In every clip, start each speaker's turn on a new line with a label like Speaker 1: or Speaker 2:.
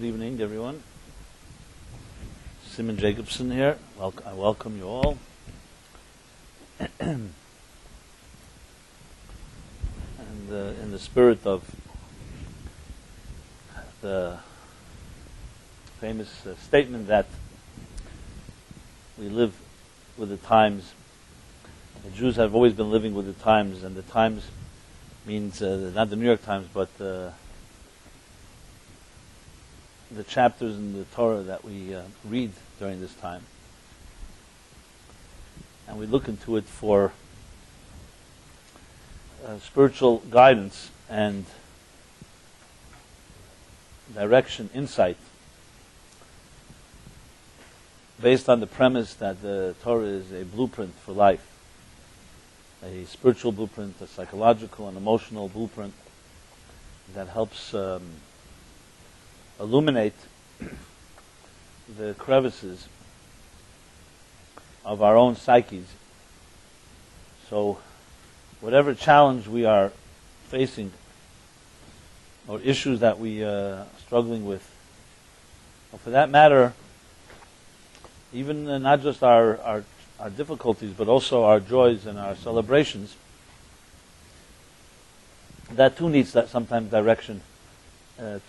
Speaker 1: Good evening, everyone. Simon Jacobson here. I welcome you all. And in the spirit of the famous statement that we live with the times, the Jews have always been living with the times, and the times means not the New York Times, but the chapters in the Torah that we read during this time. And we look into it for spiritual guidance and direction, insight, based on the premise that the Torah is a blueprint for life, a spiritual blueprint, a psychological and emotional blueprint that helps illuminate the crevices of our own psyches. So whatever challenge we are facing or issues that we are struggling with, or for that matter, even not just our difficulties, but also our joys and our celebrations, that too needs that sometimes direction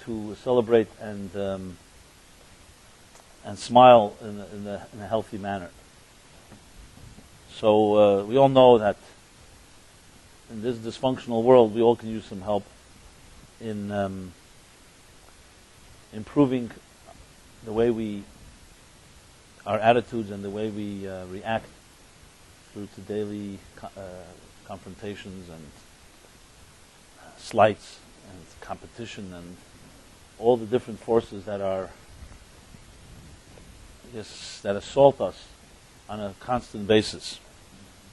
Speaker 1: to celebrate and smile in a healthy manner. So we all know that in this dysfunctional world, we all can use some help in improving the way our attitudes and the way we react through to daily confrontations and slights and competition and all the different forces that that assault us on a constant basis.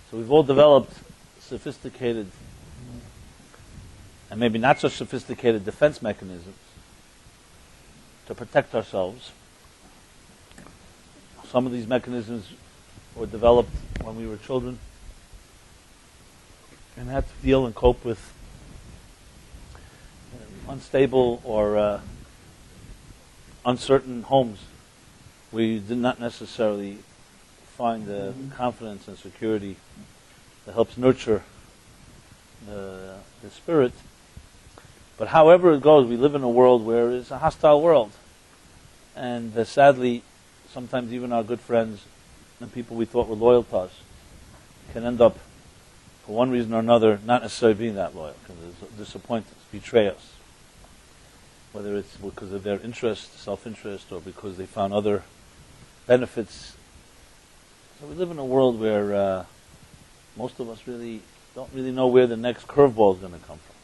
Speaker 1: So we've all developed sophisticated and maybe not so sophisticated defense mechanisms to protect ourselves. Some of these mechanisms were developed when we were children and had to deal and cope with unstable or uncertain homes. We did not necessarily find the confidence and security that helps nurture the spirit. But however it goes, we live in a world where it's a hostile world. And sadly, sometimes even our good friends and people we thought were loyal to us can end up, for one reason or another, not necessarily being that loyal, because they disappoint us, betray us. Whether it's because of their interest, self-interest, or because they found other benefits. So we live in a world where most of us really don't really know where the next curveball is going to come from.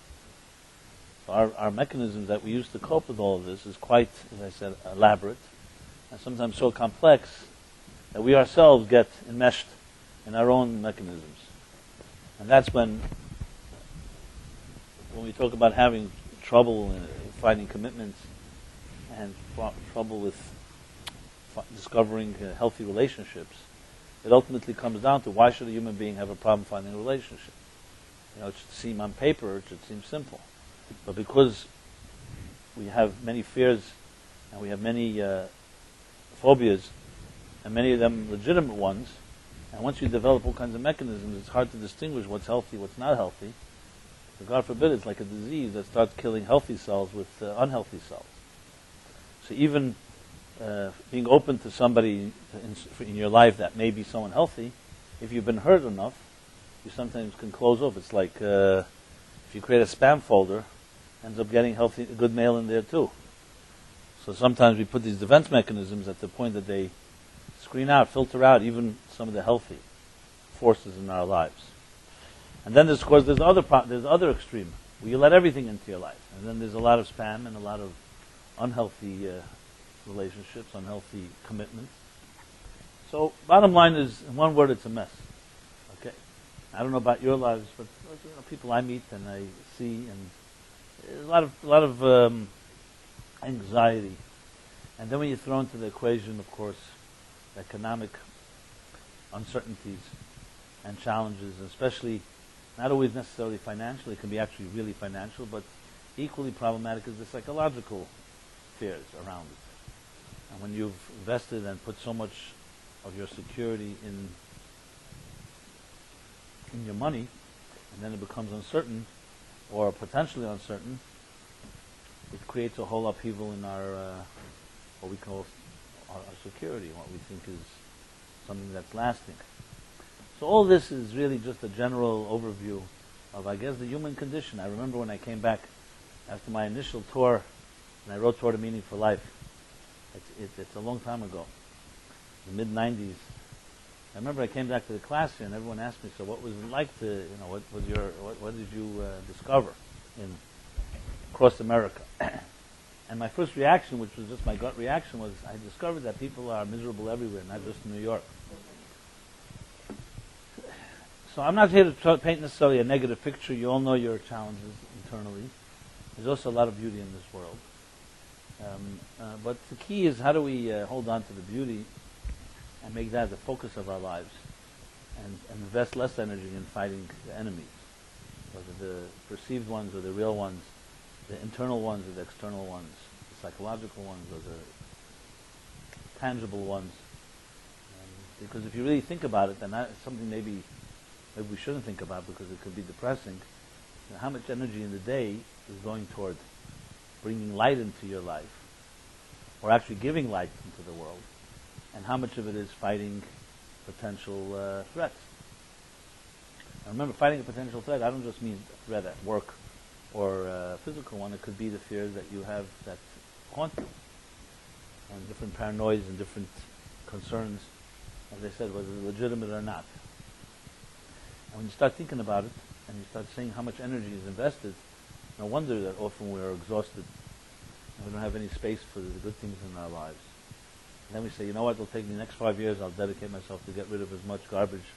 Speaker 1: So our mechanisms that we use to cope with all of this is quite, as I said, elaborate, and sometimes so complex that we ourselves get enmeshed in our own mechanisms. And that's when we talk about having trouble in finding commitments and trouble with discovering healthy relationships, it ultimately comes down to, why should a human being have a problem finding a relationship? It should seem on paper, it should seem simple. But because we have many fears and we have many phobias, and many of them legitimate ones, and once you develop all kinds of mechanisms, it's hard to distinguish what's healthy, what's not healthy. So God forbid, it's like a disease that starts killing healthy cells with unhealthy cells. So even being open to somebody in your life that may be someone healthy, if you've been hurt enough, you sometimes can close off. It's like if you create a spam folder, ends up getting good mail in there too. So sometimes we put these defense mechanisms at the point that they screen out, filter out even some of the healthy forces in our lives. And then there's other extreme where you let everything into your life, and then there's a lot of spam and a lot of unhealthy relationships, unhealthy commitments. So bottom line is, in one word, it's a mess. Okay, I don't know about your lives, but people I meet and I see, and a lot of anxiety. And then when you throw into the equation, of course, economic uncertainties and challenges, especially not always necessarily financial. It can be actually really financial, but equally problematic is the psychological fears around it. And when you've invested and put so much of your security in your money, and then it becomes uncertain, or potentially uncertain, it creates a whole upheaval in our, what we call our security, what we think is something that's lasting. So all this is really just a general overview of, I guess, the human condition. I remember when I came back after my initial tour, and I wrote Toward a Meaning for Life. It's a long time ago, the mid-90s. I remember I came back to the class here, and everyone asked me, so what was it like to, what did you discover across America? And my first reaction, which was just my gut reaction, was I discovered that people are miserable everywhere, not just in New York. So I'm not here to paint necessarily a negative picture. You all know your challenges internally. There's also a lot of beauty in this world. But the key is, how do we hold on to the beauty and make that the focus of our lives, and invest less energy in fighting the enemies, whether the perceived ones or the real ones, the internal ones or the external ones, the psychological ones or the tangible ones. Because if you really think about it, then that's something maybe we shouldn't think about, because it could be depressing. How much energy in the day is going toward bringing light into your life, or actually giving light into the world, and how much of it is fighting potential threats? Now remember, fighting a potential threat, I don't just mean a threat at work or a physical one. It could be the fears that you have that haunt you, and different paranoias and different concerns, as I said, whether they're legitimate or not. And when you start thinking about it, and you start seeing how much energy is invested, no wonder that often we are exhausted, and we don't have any space for the good things in our lives. And then we say, you know what, it'll take me the next 5 years, I'll dedicate myself to get rid of as much garbage.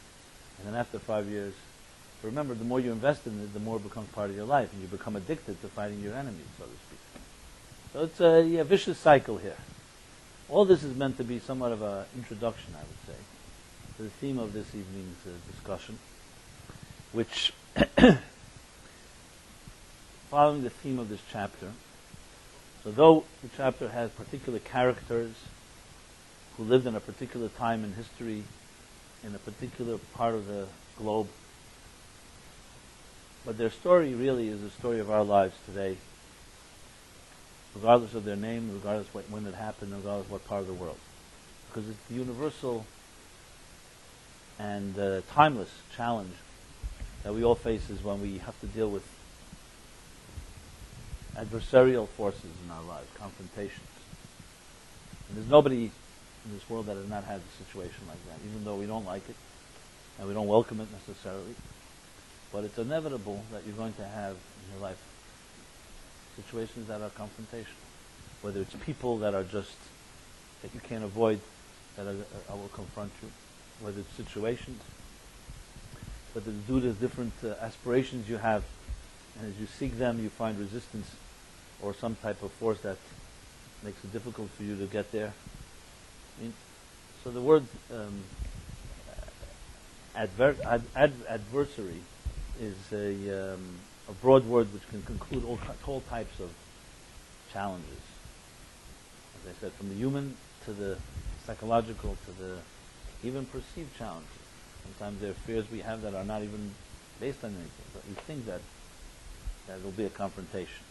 Speaker 1: And then after 5 years, remember, the more you invest in it, the more it becomes part of your life, and you become addicted to fighting your enemies, so to speak. So it's a vicious cycle here. All this is meant to be somewhat of an introduction, I would say, to the theme of this evening's discussion, which, following the theme of this chapter, so though the chapter has particular characters who lived in a particular time in history, in a particular part of the globe, but their story really is the story of our lives today, regardless of their name, regardless when it happened, regardless what part of the world. Because it's the universal and timeless challenge that we all face is when we have to deal with adversarial forces in our lives, confrontations. And there's nobody in this world that has not had a situation like that, even though we don't like it and we don't welcome it necessarily. But it's inevitable that you're going to have in your life situations that are confrontational. Whether it's people that are just, that you can't avoid, that will confront you. Whether it's situations, whether it's due to different aspirations you have, and as you seek them you find resistance or some type of force that makes it difficult for you to get there. So the word adversary is a broad word which can conclude all types of challenges. As I said, from the human to the psychological to the even perceived challenges. Sometimes there are fears we have that are not even based on anything, but we think that it will be a confrontation.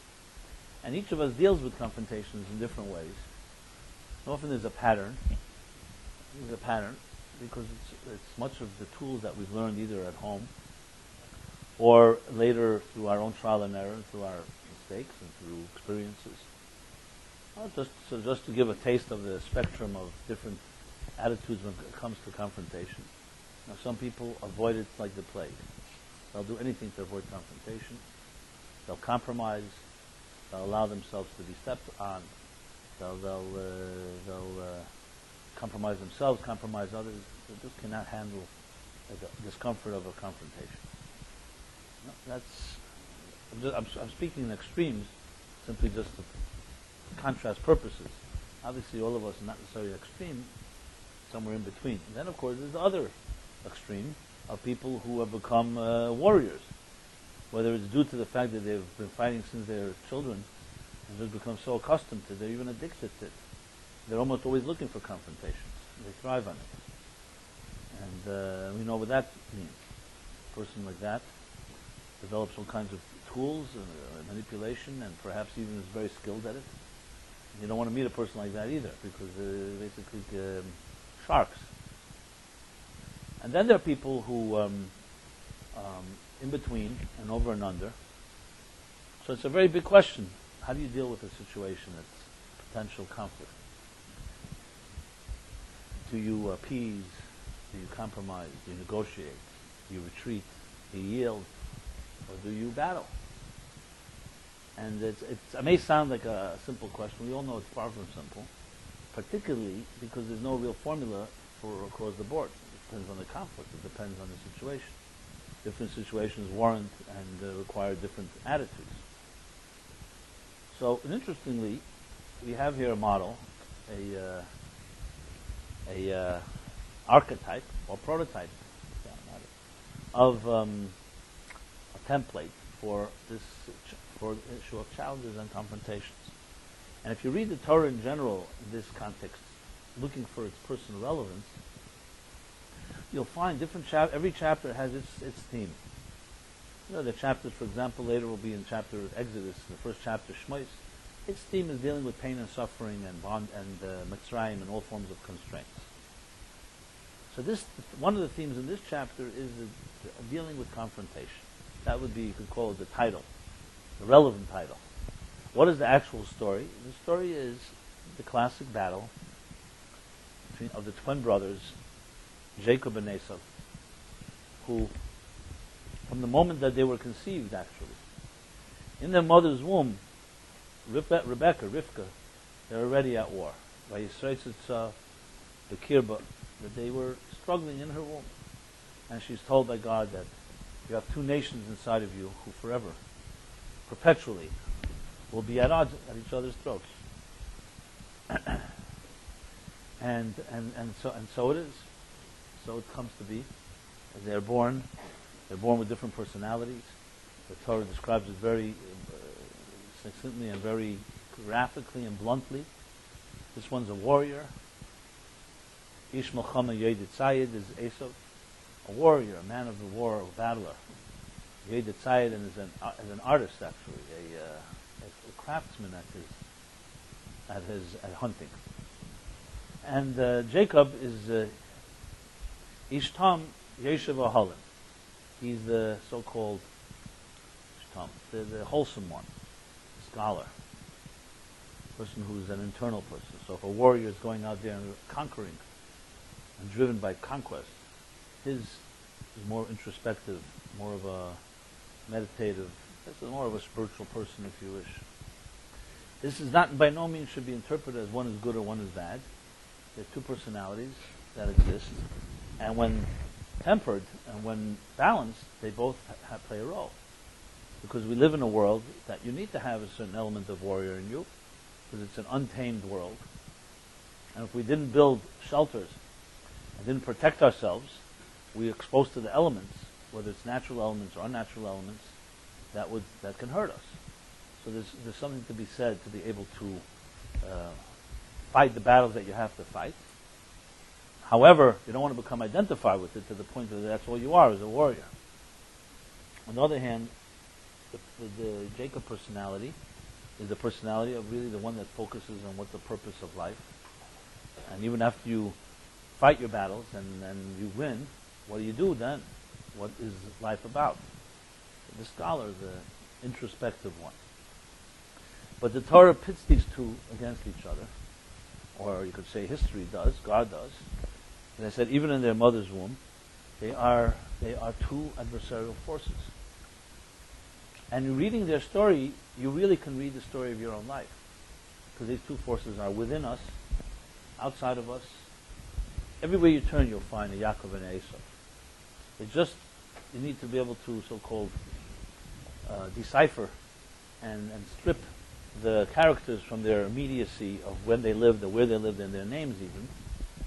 Speaker 1: And each of us deals with confrontations in different ways. Often there's a pattern. There's a pattern because it's much of the tools that we've learned either at home or later through our own trial and error, through our mistakes and through experiences. Just to give a taste of the spectrum of different attitudes when it comes to confrontation. Now, some people avoid it like the plague. They'll do anything to avoid confrontation. They'll compromise. They'll allow themselves to be stepped on. They'll compromise themselves, compromise others. They just cannot handle the discomfort of a confrontation. No, I'm speaking in extremes, simply just to contrast purposes. Obviously, all of us are not necessarily extreme, somewhere in between. And then, of course, there's the other extreme of people who have become warriors, whether it's due to the fact that they've been fighting since they were children And just become so accustomed to it, they're even addicted to it. They're almost always looking for confrontations. They thrive on it. And we know what that means. A person like that develops all kinds of tools, manipulation, and perhaps even is very skilled at it. And you don't want to meet a person like that either, because they're basically sharks. And then there are people who, in between and over and under. So it's a very big question. How do you deal with a situation that's potential conflict? Do you appease? Do you compromise? Do you negotiate? Do you retreat? Do you yield? Or do you battle? And it may sound like a simple question. We all know it's far from simple, particularly because there's no real formula for across the board. It depends on the conflict. It depends on the situation. Different situations warrant and require different attitudes. So, and interestingly, we have here a model, a archetype or prototype of a template for this for the issue of challenges and confrontations. And if you read the Torah in general in this context, looking for its personal relevance, you'll find every chapter has its theme. You know, the chapters, for example, later will be in chapter Exodus, the first chapter, Shmos. Its theme is dealing with pain and suffering and bond and Mitzrayim and all forms of constraints. So one of the themes in this chapter is dealing with confrontation. That would be, you could call it the title, the relevant title. What is the actual story? The story is the classic battle of the twin brothers, Jacob and Esau, who, from the moment that they were conceived, actually, in their mother's womb, Rivka, they're already at war. Vayishlach the kirba, that they were struggling in her womb. And she's told by God that you have two nations inside of you who forever, perpetually, will be at odds at each other's throats. and so it is. So it comes to be. As they're born with different personalities. The Torah describes it very succinctly and very graphically and bluntly. This one's a warrior. Ish Melchama Yeild is Esau, a warrior, a man of the war, a battler. Yeild and is an artist, actually, a craftsman at hunting. And Jacob is Ish Tam Yeshiv Ahalim. He's the so-called the wholesome one, scholar, person who's an internal person. So if a warrior is going out there and conquering and driven by conquest, his is more introspective, more of a meditative, more of a spiritual person, if you wish. This is not, by no means should be interpreted as one is good or one is bad. There are two personalities that exist, and when tempered and when balanced, they both play a role. Because we live in a world that you need to have a certain element of warrior in you, because it's an untamed world. And if we didn't build shelters and didn't protect ourselves, we're exposed to the elements, whether it's natural elements or unnatural elements, that can hurt us. So there's something to be said to be able to fight the battles that you have to fight. However, you don't want to become identified with it to the point that that's all you are, as a warrior. On the other hand, the Jacob personality is the personality of really the one that focuses on what the purpose of life. And even after you fight your battles and you win, what do you do then? What is life about? The scholar is the introspective one. But the Torah pits these two against each other, or you could say history does, God does. As I said, even in their mother's womb, they are two adversarial forces. And in reading their story, you really can read the story of your own life. Because these two forces are within us, outside of us. Everywhere you turn, you'll find a Yaakov and a Esau. You need to be able to so-called decipher and strip the characters from their immediacy of when they lived or where they lived and their names even,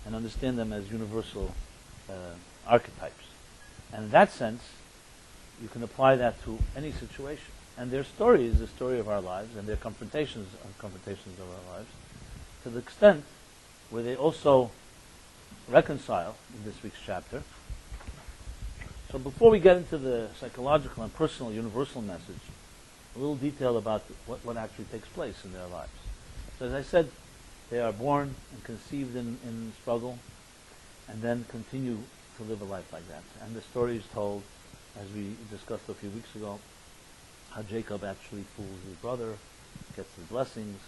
Speaker 1: and understand them as universal archetypes. And in that sense, you can apply that to any situation. And their story is the story of our lives, and their confrontations are confrontations of our lives, to the extent where they also reconcile in this week's chapter. So before we get into the psychological and personal universal message, a little detail about what actually takes place in their lives. So as I said, they are born and conceived in struggle, and then continue to live a life like that. And the story is told, as we discussed a few weeks ago, how Jacob actually fools his brother, gets his blessings,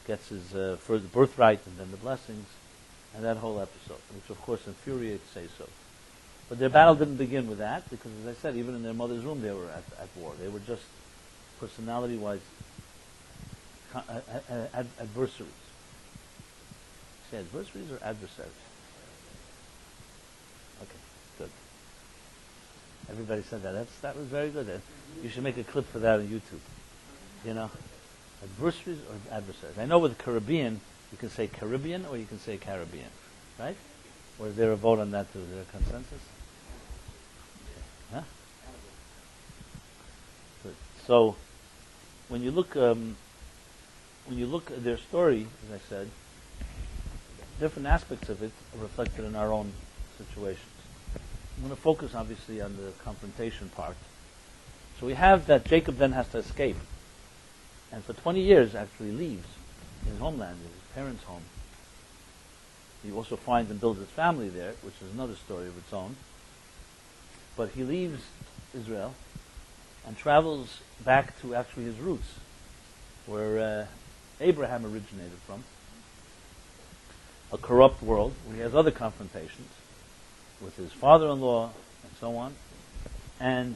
Speaker 1: gets his first birthright and then the blessings, and that whole episode, which of course infuriates Esau. But their battle didn't begin with that, because as I said, even in their mother's room they were at war. They were just, personality-wise, adversaries. Say adversaries or adversaries? Okay, good. Everybody said that. That was very good. You should make a clip for that on YouTube. You know, adversaries or adversaries. I know with the Caribbean, you can say Caribbean or you can say Caribbean, right? Or is there a vote on that too? Is there a consensus? Huh? Good. So, when you look at their story, as I said, different aspects of it are reflected in our own situations. I'm going to focus obviously on the confrontation part. So we have that Jacob then has to escape, and for 20 years actually leaves his homeland, his parents' home. He also finds and builds his family there, which is another story of its own. But he leaves Israel and travels back to actually his roots, where Abraham originated from, a corrupt world where he has other confrontations with his father-in-law and so on. And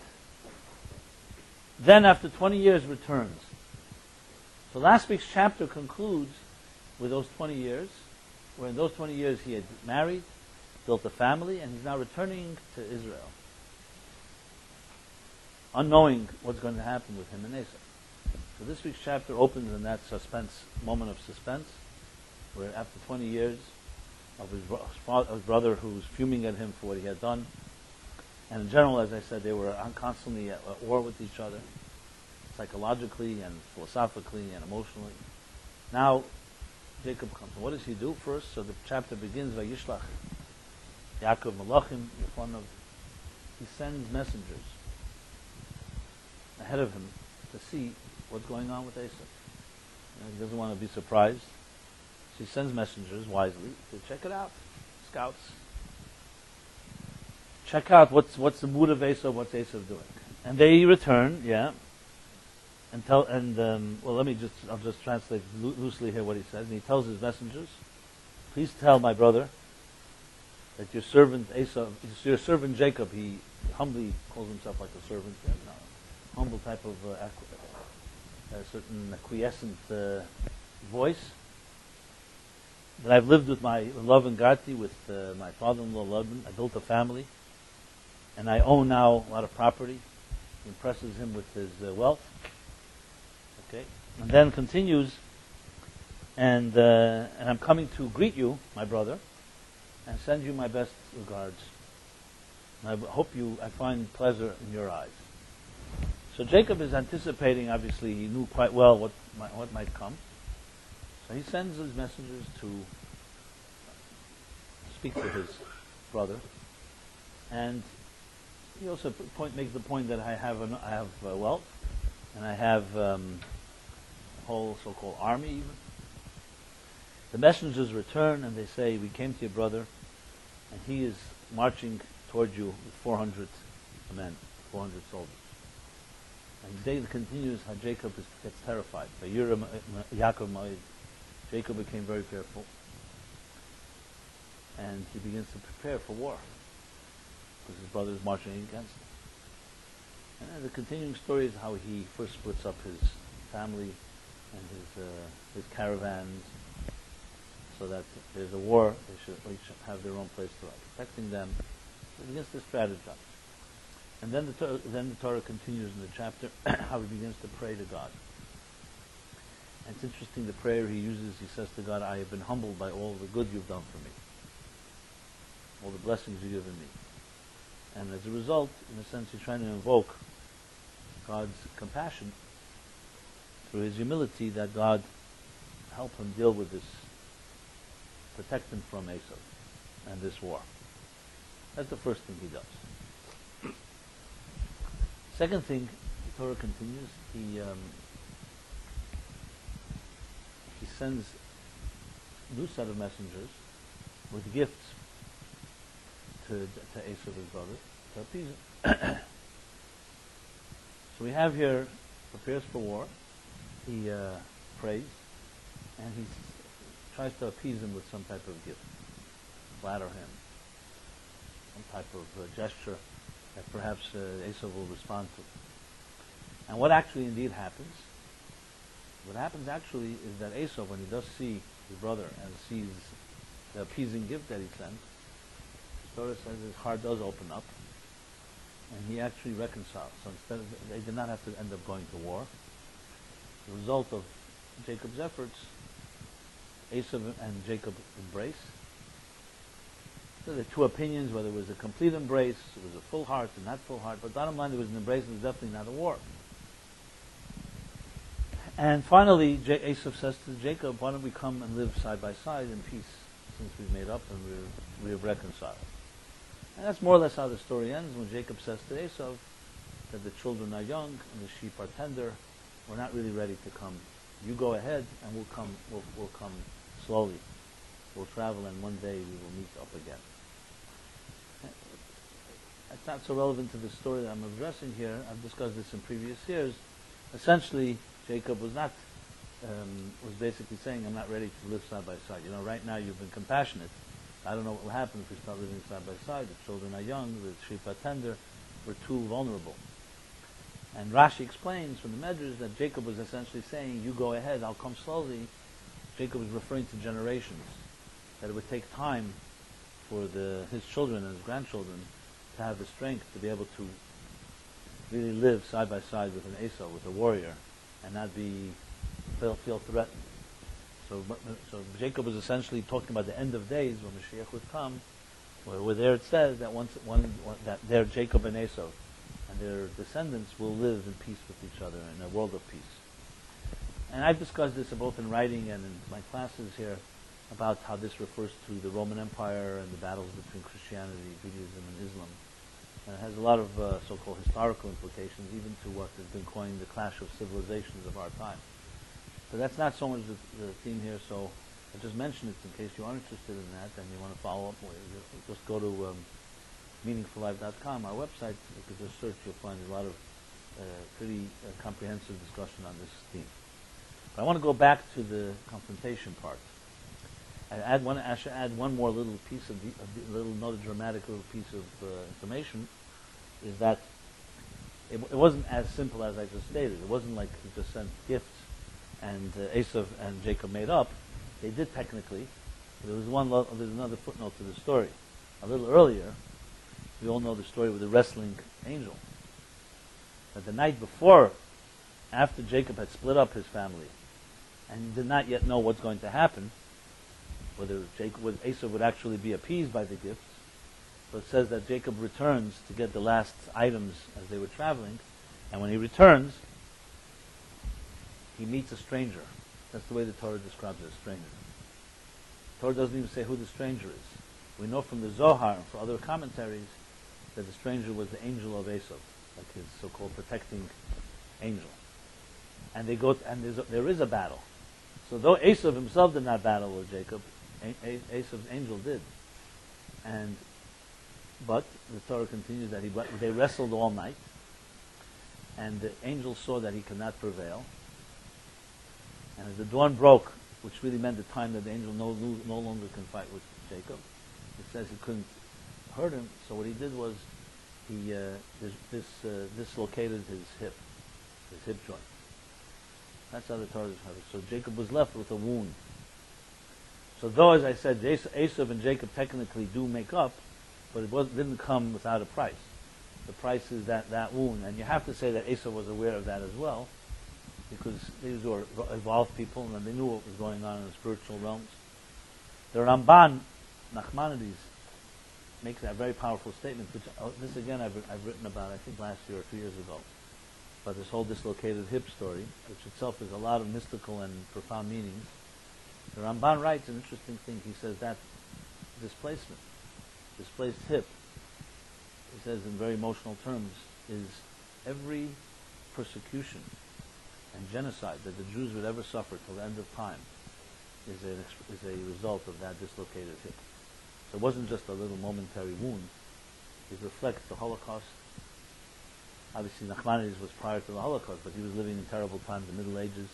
Speaker 1: then after 20 years returns. So last week's chapter concludes with those 20 years, where in those 20 years he had married, built a family, and he's now returning to Israel, unknowing what's going to happen with him and Esau. So this week's chapter opens in that moment of suspense, where after 20 years of his brother who's fuming at him for what he had done, and in general, as I said, they were constantly at war with each other, psychologically and philosophically and emotionally. Now, Jacob comes. And what does he do first? So the chapter begins, Vayishlach, Yaakov Malachim, he sends messengers ahead of him to see what's going on with Esau. He doesn't want to be surprised. So he sends messengers wisely to check it out. Scouts. Check out what's the mood of Esau, what's Esau doing. And they return, I'll just translate loosely here what he says. And he tells his messengers, please tell my brother that your servant your servant Jacob, he humbly calls himself like a servant, humble type of a certain acquiescent voice, that I've lived with my love and Gati, with my father-in-law Laban. I built a family, and I own now a lot of property. He impresses him with his wealth. Okay, and then continues, and I'm coming to greet you, my brother, and send you my best regards. And I hope I find pleasure in your eyes. So Jacob is anticipating, obviously, he knew quite well what might come. So he sends his messengers to speak to his brother, and he also makes the point that I have wealth, and I have a whole so-called army even. The messengers return and they say, we came to your brother, and he is marching toward you with 400 men, 400 soldiers. And David continues how Jacob gets terrified. Jacob became very fearful, and he begins to prepare for war because his brother is marching against him. And then the continuing story is how he first splits up his family and his caravans, so that if there's a war, they should each have their own place to protecting them. He begins to strategize. And then the Torah continues in the chapter how he begins to pray to God. And it's interesting, the prayer he uses, he says to God, I have been humbled by all the good you've done for me, all the blessings you've given me. And as a result, in a sense, he's trying to invoke God's compassion through his humility, that God help him deal with this, protect him from Esau and this war. That's the first thing he does. Second thing, the Torah continues, he sends a new set of messengers with gifts to Esau, his brother, to appease him. So we have here, prepares for war, he prays, and he tries to appease him with some type of gift, flatter him, some type of gesture that perhaps Esau will respond to. And what actually indeed happens, what happens actually is that Esau, when he does see his brother and sees the appeasing gift that he sent, the Torah says his heart does open up, and he actually reconciles. So instead of, they did not have to end up going to war. The result of Jacob's efforts, Esau and Jacob embrace. So there are two opinions, whether it was a complete embrace, it was a full heart and not full heart, but bottom line, there was an embrace, it was definitely not a war. And finally, Esau says to Jacob, why don't we come and live side by side in peace, since we've made up and we have reconciled. And that's more or less how the story ends, when Jacob says to Esau that the children are young and the sheep are tender, we're not really ready to come. You go ahead and we'll come slowly. We'll travel and one day we will meet up again. It's not so relevant to the story that I'm addressing here. I've discussed this in previous years. Essentially, Jacob was basically saying, I'm not ready to live side by side. Right now you've been compassionate. I don't know what will happen if we start living side by side. The children are young, the sheep are tender, we're too vulnerable. And Rashi explains from the Medrash that Jacob was essentially saying, you go ahead, I'll come slowly. Jacob was referring to generations, that it would take time for his children and his grandchildren to have the strength to be able to really live side by side with an Esau, with a warrior, and not feel threatened. So Jacob was essentially talking about the end of days when Mashiach would come, where there it says that that there Jacob and Esau and their descendants will live in peace with each other in a world of peace. And I've discussed this both in writing and in my classes here about how this refers to the Roman Empire and the battles between Christianity, Judaism, and Islam. And it has a lot of so-called historical implications, even to what has been coined the clash of civilizations of our time. But that's not so much the theme here, so I just mentioned it in case you are interested in that and you want to follow up with it. Just go to meaningfullife.com, our website. You could just search, you'll find a lot of pretty comprehensive discussion on this theme. But I want to go back to the confrontation part. I should add one more little piece of another dramatic little piece of information, is that it wasn't as simple as I just stated. It wasn't like he just sent gifts and Esau and Jacob made up. They did technically. There's another footnote to the story. A little earlier, we all know the story with the wrestling angel. But the night before, after Jacob had split up his family and did not yet know what's going to happen, whether Esau would actually be appeased by the gifts. So it says that Jacob returns to get the last items as they were traveling, and when he returns, he meets a stranger. That's the way the Torah describes it, a stranger. The Torah doesn't even say who the stranger is. We know from the Zohar and from other commentaries that the stranger was the angel of Esau, like his so-called protecting angel. And there is a battle. So though Esau himself did not battle with Jacob, Esau's angel did. But the Torah continues that they wrestled all night, and the angel saw that he could not prevail. And as the dawn broke, which really meant the time that the angel no longer can fight with Jacob, it says he couldn't hurt him. So what he did was he dislocated his hip joint. That's how the Torah describes it. So Jacob was left with a wound. So though, as I said, Esau and Jacob technically do make up, but it didn't come without a price. The price is that wound. And you have to say that Esau was aware of that as well, because these were evolved people and they knew what was going on in the spiritual realms. The Ramban, Nachmanides, makes that very powerful statement, which this again I've written about, I think last year or 2 years ago. about this whole dislocated hip story, which itself is a lot of mystical and profound meanings. The Ramban writes an interesting thing. He says that displacement, displaced hip, he says in very emotional terms, is every persecution and genocide that the Jews would ever suffer till the end of time is a result of that dislocated hip. So it wasn't just a little momentary wound. It reflects the Holocaust. Obviously, Nachmanides was prior to the Holocaust, but he was living in terrible times, the Middle Ages,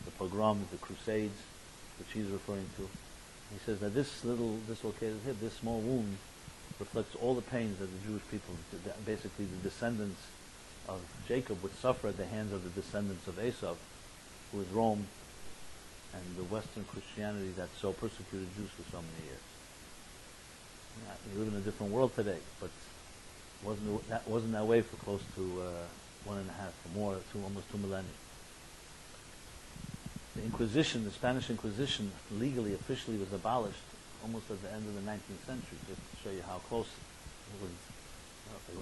Speaker 1: the pogroms, the Crusades, which he's referring to. He says that this little dislocated hip, this small wound, reflects all the pains that the Jewish people, basically the descendants of Jacob, would suffer at the hands of the descendants of Esau, who is Rome and the Western Christianity that so persecuted Jews for so many years. Yeah, we live in a different world today, but wasn't that way for close to 1.5 or more, almost 2 millennia. The Inquisition, the Spanish Inquisition, legally, officially was abolished almost at the end of the 19th century, just to show you how close it was.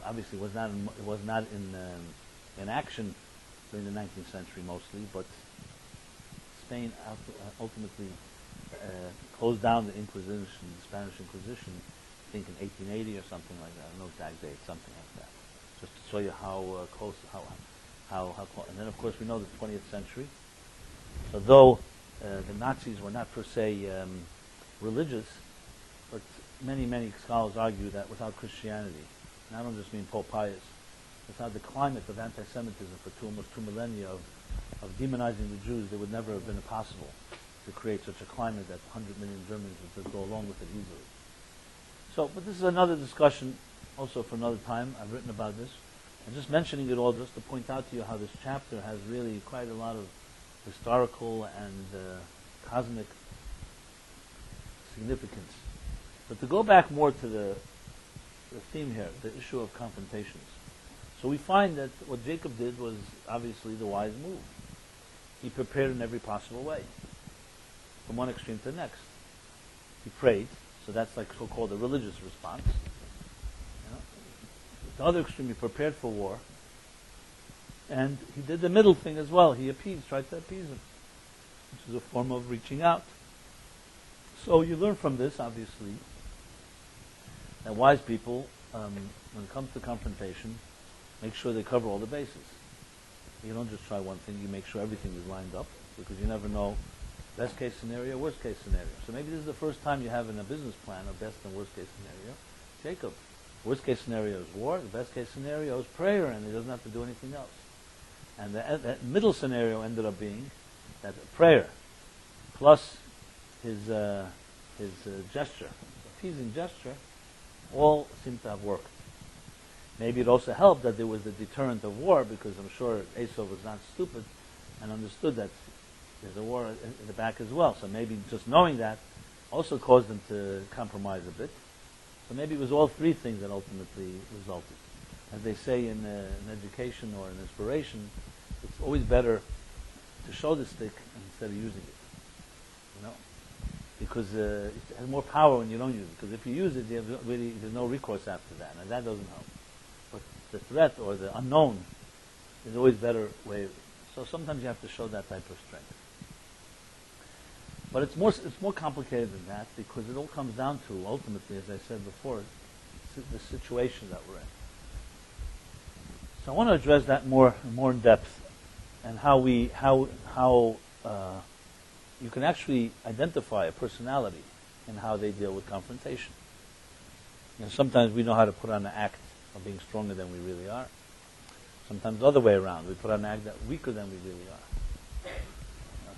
Speaker 1: Obviously, it was not in action during the 19th century mostly, but Spain ultimately closed down the Inquisition, the Spanish Inquisition, I think in 1880 or something like that. I don't know exact date, something like that. Just to show you how close, how close. And then, of course, we know the 20th century. So though the Nazis were not per se religious, but many scholars argue that without Christianity, and I don't just mean Pope Pius, without the climate of anti-Semitism for almost 2 millennia of demonizing the Jews, it would never have been possible to create such a climate that 100 million Germans would just go along with it easily. So, but this is another discussion also for another time. I've written about this. And just mentioning it all just to point out to you how this chapter has really quite a lot of historical and cosmic significance. But to go back more to the theme here, the issue of confrontations. So we find that what Jacob did was obviously the wise move. He prepared in every possible way, from one extreme to the next. He prayed, so that's like so-called a religious response. You know? The other extreme, he prepared for war, and he did the middle thing as well. He tried to appease him, which is a form of reaching out. So you learn from this, obviously, that wise people, when it comes to confrontation, make sure they cover all the bases. You don't just try one thing, you make sure everything is lined up, because you never know best case scenario, worst case scenario. So maybe this is the first time you have in a business plan a best and worst case scenario. Jacob, worst case scenario is war, the best case scenario is prayer, and he doesn't have to do anything else. And that middle scenario ended up being that prayer plus his gesture, appeasing gesture, all seemed to have worked. Maybe it also helped that there was the deterrent of war, because I'm sure Esau was not stupid and understood that there's a war in the back as well. So maybe just knowing that also caused them to compromise a bit. So maybe it was all three things that ultimately resulted. As they say in education or in inspiration, it's always better to show the stick instead of using it. You know? Because it has more power when you don't use it. Because if you use it, you have there's no recourse after that, and that doesn't help. But the threat or the unknown is always better way. So sometimes you have to show that type of strength. But it's more complicated than that, because it all comes down to, ultimately, as I said before, the situation that we're in. So I want to address that more in depth, and how you can actually identify a personality in how they deal with confrontation. You know, sometimes we know how to put on an act of being stronger than we really are. Sometimes the other way around, we put on an act that weaker than we really are.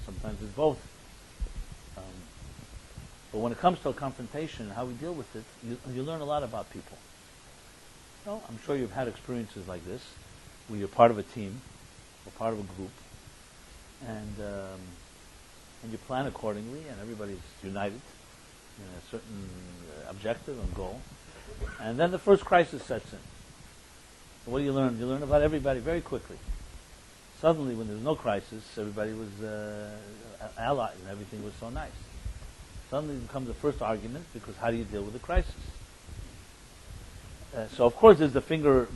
Speaker 1: Sometimes it's both. But when it comes to a confrontation and how we deal with it, you learn a lot about people. You know, I'm sure you've had experiences like this, where you're part of a team, or part of a group, and you plan accordingly, and everybody's united in a certain objective and goal. And then the first crisis sets in. So what do you learn? You learn about everybody very quickly. Suddenly, when there's no crisis, everybody was allies, and everything was so nice. Suddenly it becomes the first argument, because how do you deal with a crisis? So of course there's the finger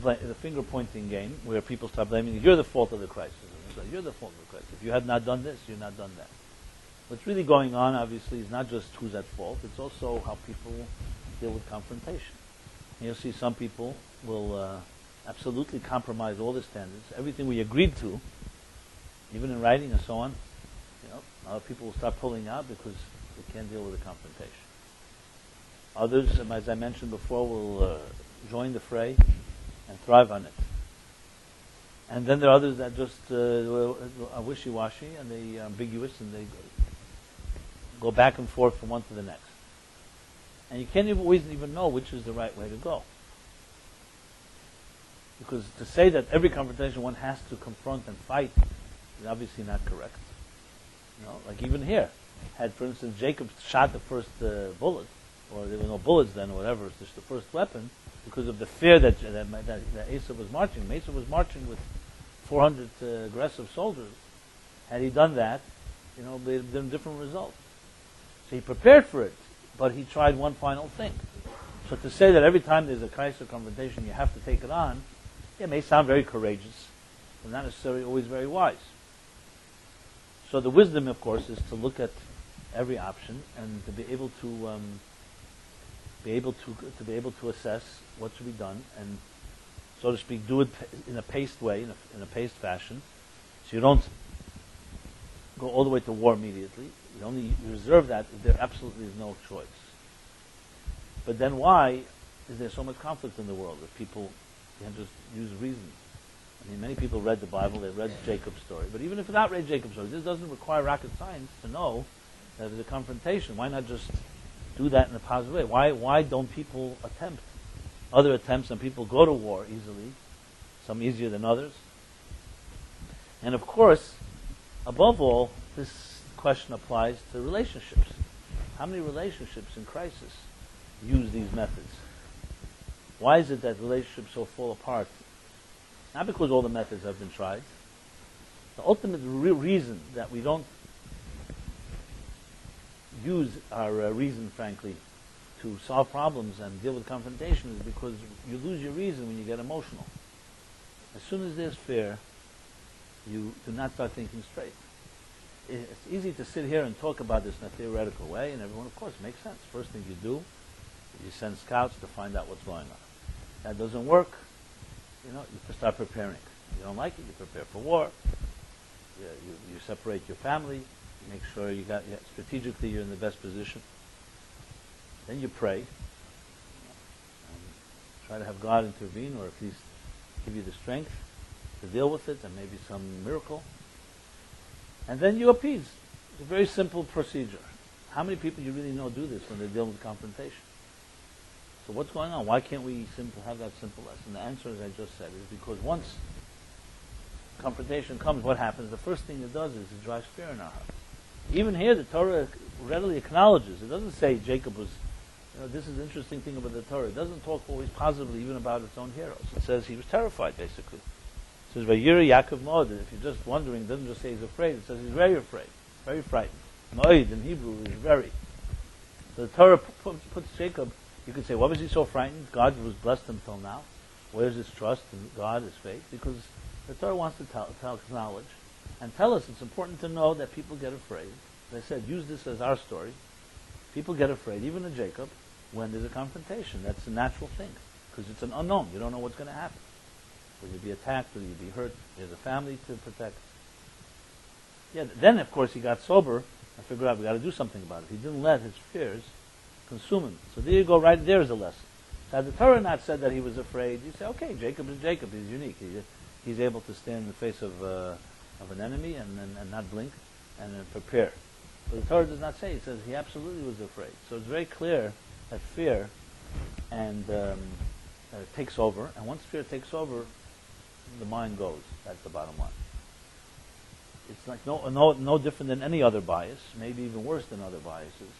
Speaker 1: pointing game where people start blaming you. You're the fault of the crisis. You're the fault of the crisis. If you had not done this, you're not done that. What's really going on, obviously, is not just who's at fault. It's also how people deal with confrontation. And you'll see some people will absolutely compromise all the standards, everything we agreed to, even in writing and so on. Other people will start pulling out because they can't deal with the confrontation. Others, as I mentioned before, will join the fray and thrive on it. And then there are others that just are wishy-washy and they are ambiguous and they go back and forth from one to the next. And you can't always even know which is the right way to go. Because to say that every confrontation one has to confront and fight is obviously not correct. Like even here, had, for instance, Jacob shot the first bullet, or there were no bullets then, or whatever, it's just the first weapon, because of the fear that Esau was marching. Esau was marching with 400 aggressive soldiers. Had he done that, there would have been a different result. So he prepared for it, but he tried one final thing. So to say that every time there's a crisis or confrontation you have to take it on, it may sound very courageous, but not necessarily always very wise. So the wisdom, of course, is to look at every option and to be able to assess what should be done, and so to speak, do it in a paced way, in a paced fashion, so you don't go all the way to war immediately. You only reserve that if there absolutely is no choice. But then why is there so much conflict in the world if people can't just use reason? I mean, many people read the Bible, they read Jacob's story, but even if not read Jacob's story, this doesn't require rocket science to know that there's a confrontation. Why not just do that in a positive way? Why don't people attempt other attempts, and people go to war easily, some easier than others? And of course, above all, this question applies to relationships. How many relationships in crisis use these methods? Why is it that relationships so fall apart? Not because all the methods have been tried. The ultimate reason that we don't use our reason, frankly, to solve problems and deal with confrontation is because you lose your reason when you get emotional. As soon as there's fear, you do not start thinking straight. It's easy to sit here and talk about this in a theoretical way, and everyone, of course, makes sense. First thing you do, you send scouts to find out what's going on. That doesn't work, you start preparing. You don't like it, you prepare for war. You separate your family, you make sure strategically you're in the best position. Then you pray, and try to have God intervene, or at least give you the strength to deal with it, and maybe some miracle. And then you appease. It's a very simple procedure. How many people you really know do this when they're dealing with confrontation? So what's going on? Why can't we have that simple lesson? The answer, as I just said, is because once confrontation comes, what happens? The first thing it does is it drives fear in our hearts. Even here, the Torah readily acknowledges. It doesn't say Jacob was, this is the interesting thing about the Torah. It doesn't talk always positively even about its own heroes. It says he was terrified, basically. It says, Vayira Yaakov Moed. If you're just wondering, it doesn't just say he's afraid. It says he's very afraid, very frightened. Moed in Hebrew is very. So the Torah puts Jacob, you could say, why was he so frightened? God was blessed until now. Where's his trust in God, his faith? Because the Torah wants to acknowledge and tell us it's important to know that people get afraid. As I said, use this as our story. People get afraid, even in Jacob, when there's a confrontation. That's a natural thing, because it's an unknown. You don't know what's going to happen. Will you be attacked? Will you be hurt? There's a family to protect. Yeah. Then, of course, he got sober and figured out we got to do something about it. He didn't let his fears consume him. So there you go. Right there is a lesson. Had the Torah not said that he was afraid, you say, okay, Jacob is Jacob. He's unique. He's able to stand in the face of an enemy and not blink and prepare. But the Torah does not say. It says he absolutely was afraid. So it's very clear that fear takes over. And once fear takes over, the mind goes. That's the bottom line. It's like no different than any other bias, maybe even worse than other biases.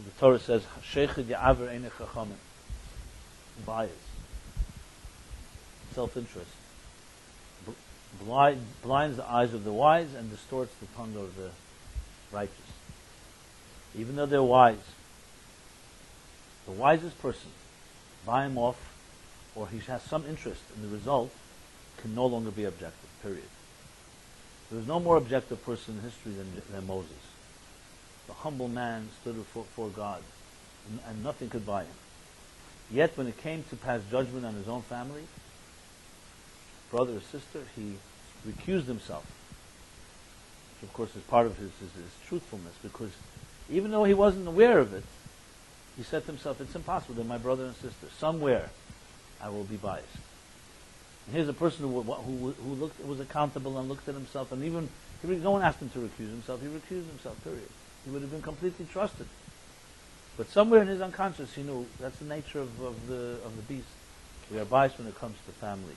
Speaker 1: The Torah says, "Sheichid ya'aver einei chachamim." Bias, self-interest, blinds the eyes of the wise and distorts the tongue of the righteous. Even though they're wise, the wisest person, buy him off or he has some interest in the result, can no longer be objective, period. There was no more objective person in history than Moses. The humble man stood before God, and nothing could buy him. Yet when it came to pass judgment on his own family, brother or sister, he recused himself. Which of course is part of his truthfulness, because even though he wasn't aware of it, he said to himself, it's impossible that my brother and sister, somewhere I will be biased. And here's a person who was accountable and looked at himself, and even no one asked him to recuse himself, he recused himself, period. He would have been completely trusted. But somewhere in his unconscious, he knew that's the nature of the beast. We are biased when it comes to family.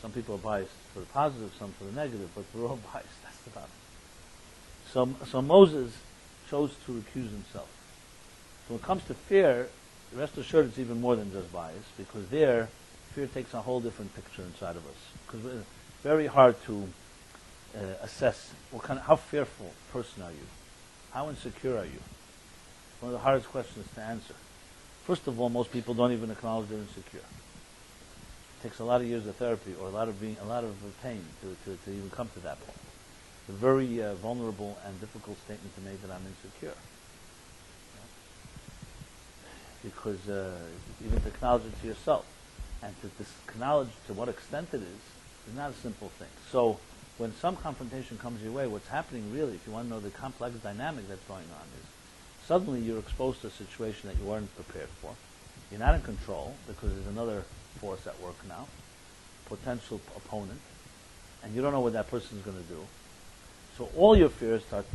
Speaker 1: Some people are biased for the positive, some for the negative, but we're all biased. That's the bottom. So Moses chose to recuse himself. So when it comes to fear, rest assured it's even more than just bias, because fear takes a whole different picture inside of us. Because it's very hard to assess how fearful person are you? How insecure are you? One of the hardest questions to answer. First of all, most people don't even acknowledge they're insecure. It takes a lot of years of therapy or a lot of pain to even come to that point. It's a very vulnerable and difficult statement to make that I'm insecure. Because even to acknowledge it to yourself and to acknowledge to what extent it is not a simple thing. So when some confrontation comes your way, what's happening really, if you want to know the complex dynamic that's going on, is suddenly you're exposed to a situation that you weren't prepared for. You're not in control because there's another force at work now, potential opponent, and you don't know what that person's going to do. So all your fears start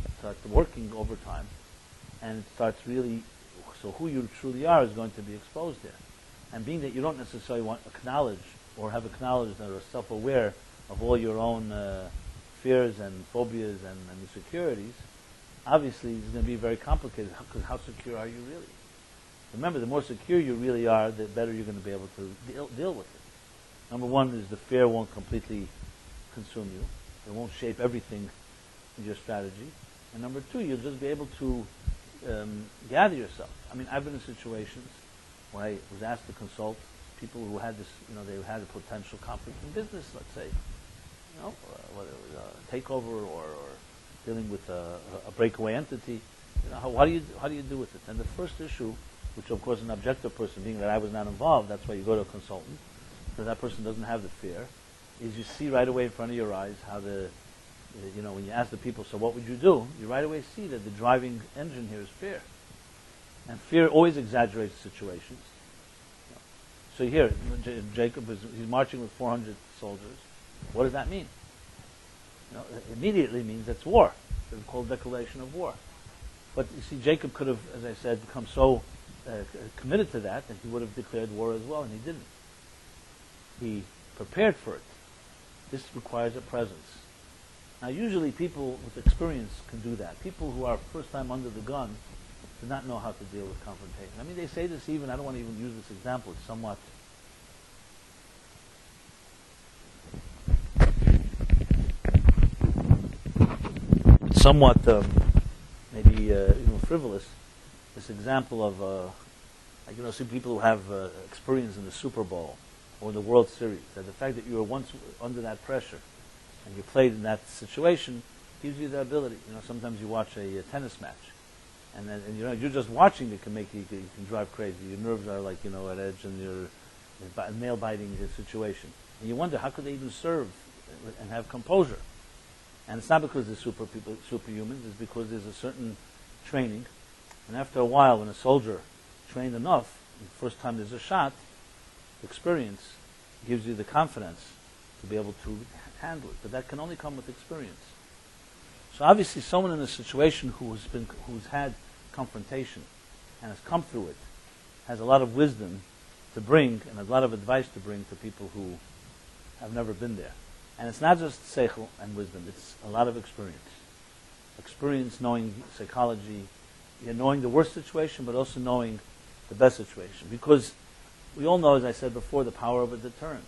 Speaker 1: working over time, and it starts really, so who you truly are is going to be exposed there. And being that you don't necessarily want to acknowledge or have acknowledged or are self-aware of all your own fears and phobias and insecurities, obviously it's going to be very complicated, because how secure are you really? Remember, the more secure you really are, the better you're going to be able to deal with it. Number one is the fear won't completely consume you. It won't shape everything in your strategy. And number two, you'll just be able to gather yourself. I mean, I've been in situations where I was asked to consult people who had this, they had a potential conflict in business, let's say, whether it was a takeover or dealing with a breakaway entity. How do you do with it? And the first issue, which of course an objective person, being that I was not involved, that's why you go to a consultant, because that person doesn't have the fear, is you see right away in front of your eyes how when you ask the people, so what would you do? You right away see that the driving engine here is fear. And fear always exaggerates situations. So here, Jacob he's marching with 400 soldiers. What does that mean? It immediately means it's war. It's called declaration of war. But you see, Jacob could have, as I said, become so committed to that he would have declared war as well, and he didn't. He prepared for it. This requires a presence. Now, usually people with experience can do that. People who are first time under the gun do not know how to deal with confrontation. I mean, they say this even, I don't want to even use this example, it's somewhat maybe even frivolous, this example of see people who have experience in the Super Bowl or in the World Series, that the fact that you were once under that pressure and you played in that situation gives you the ability. Sometimes you watch a tennis match, and you're just watching it can make you can drive crazy. Your nerves are at edge, and you're nail biting the situation, and you wonder how could they even serve and have composure. And it's not because they're superhumans, it's because there's a certain training. And after a while, when a soldier trained enough, the first time there's a shot, experience gives you the confidence to be able to handle it. But that can only come with experience. So obviously someone in a situation who's had confrontation and has come through it has a lot of wisdom to bring and a lot of advice to bring to people who have never been there. And it's not just seichel and wisdom, it's a lot of experience. Experience knowing psychology, knowing the worst situation, but also knowing the best situation. Because we all know, as I said before, the power of a deterrent.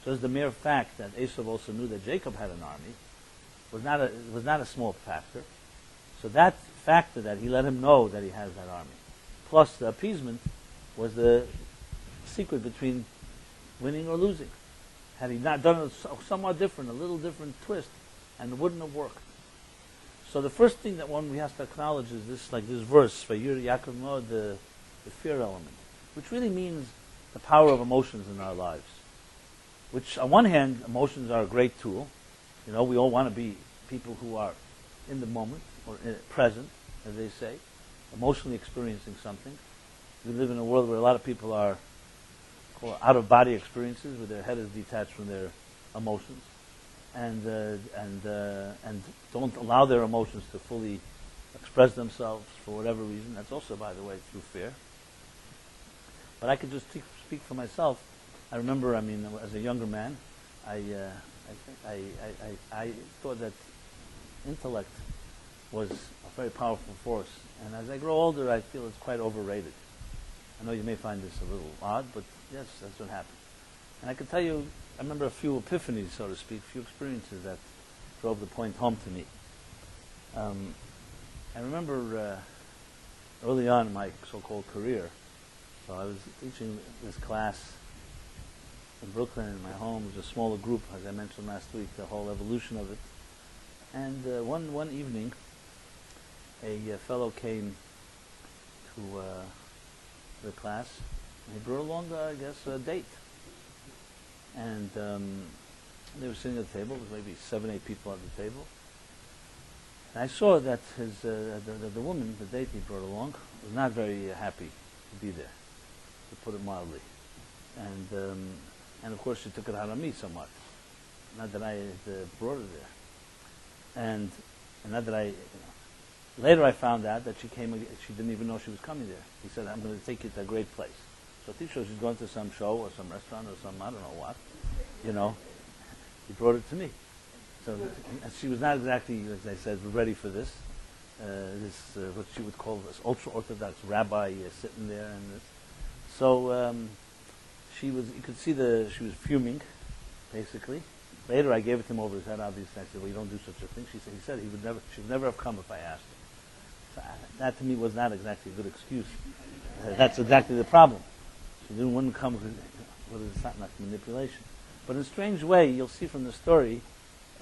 Speaker 1: Just the mere fact that Esau also knew that Jacob had an army was not a small factor. So that factor that he let him know that he has that army, plus the appeasement, was the secret between winning or losing. Had he not done it somewhat different, a little different twist, and it wouldn't have worked. So the first thing that we have to acknowledge is this, like this verse, Vayir Yaakov Mod, the fear element, which really means the power of emotions in our lives. Which, on one hand, emotions are a great tool. We all want to be people who are in the moment, or present, as they say, emotionally experiencing something. We live in a world where a lot of people are called out-of-body experiences, where their head is detached from their emotions, and don't allow their emotions to fully express themselves for whatever reason. That's also, by the way, through fear. But I could just speak for myself. I remember, as a younger man, I thought that intellect was a very powerful force. And as I grow older, I feel it's quite overrated. I know you may find this a little odd, but yes, that's what happened. And I can tell you, I remember a few epiphanies, so to speak, a few experiences that drove the point home to me. I remember early on in my so-called career, so I was teaching this class in Brooklyn in my home. It was a smaller group, as I mentioned last week, the whole evolution of it. And one evening, a fellow came to the class, and he brought along, I guess, a date. And they were sitting at the table. There was maybe 7, 8 people at the table. And I saw that the woman, the date he brought along, was not very happy to be there, to put it mildly. And of course she took it out on me somewhat. Not that I had brought her there. And not that I, later I found out that she didn't even know she was coming there. He said, I'm going to take you to a great place. So I think she's going to some show or some restaurant or some, I don't know what. He brought it to me. So she was not exactly, as I said, ready for this. What she would call this ultra-Orthodox rabbi sitting there. And this. So you could see she was fuming, basically. Later I gave it to him over his head, obviously. I said, well, you don't do such a thing. He said she would never have come if I asked her. So that to me was not exactly a good excuse. That's exactly the problem. She wouldn't come because it's not manipulation. But in a strange way, you'll see from the story,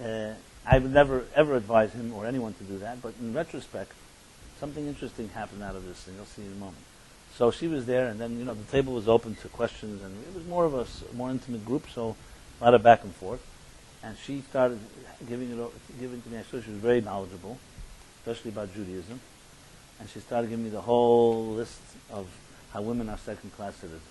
Speaker 1: I would never ever advise him or anyone to do that, but in retrospect, something interesting happened out of this, and you'll see in a moment. So she was there, and then the table was open to questions, and it was more of a more intimate group, so a lot of back and forth. And she started giving to me. I saw she was very knowledgeable, especially about Judaism, and she started giving me the whole list of how women are second-class citizens.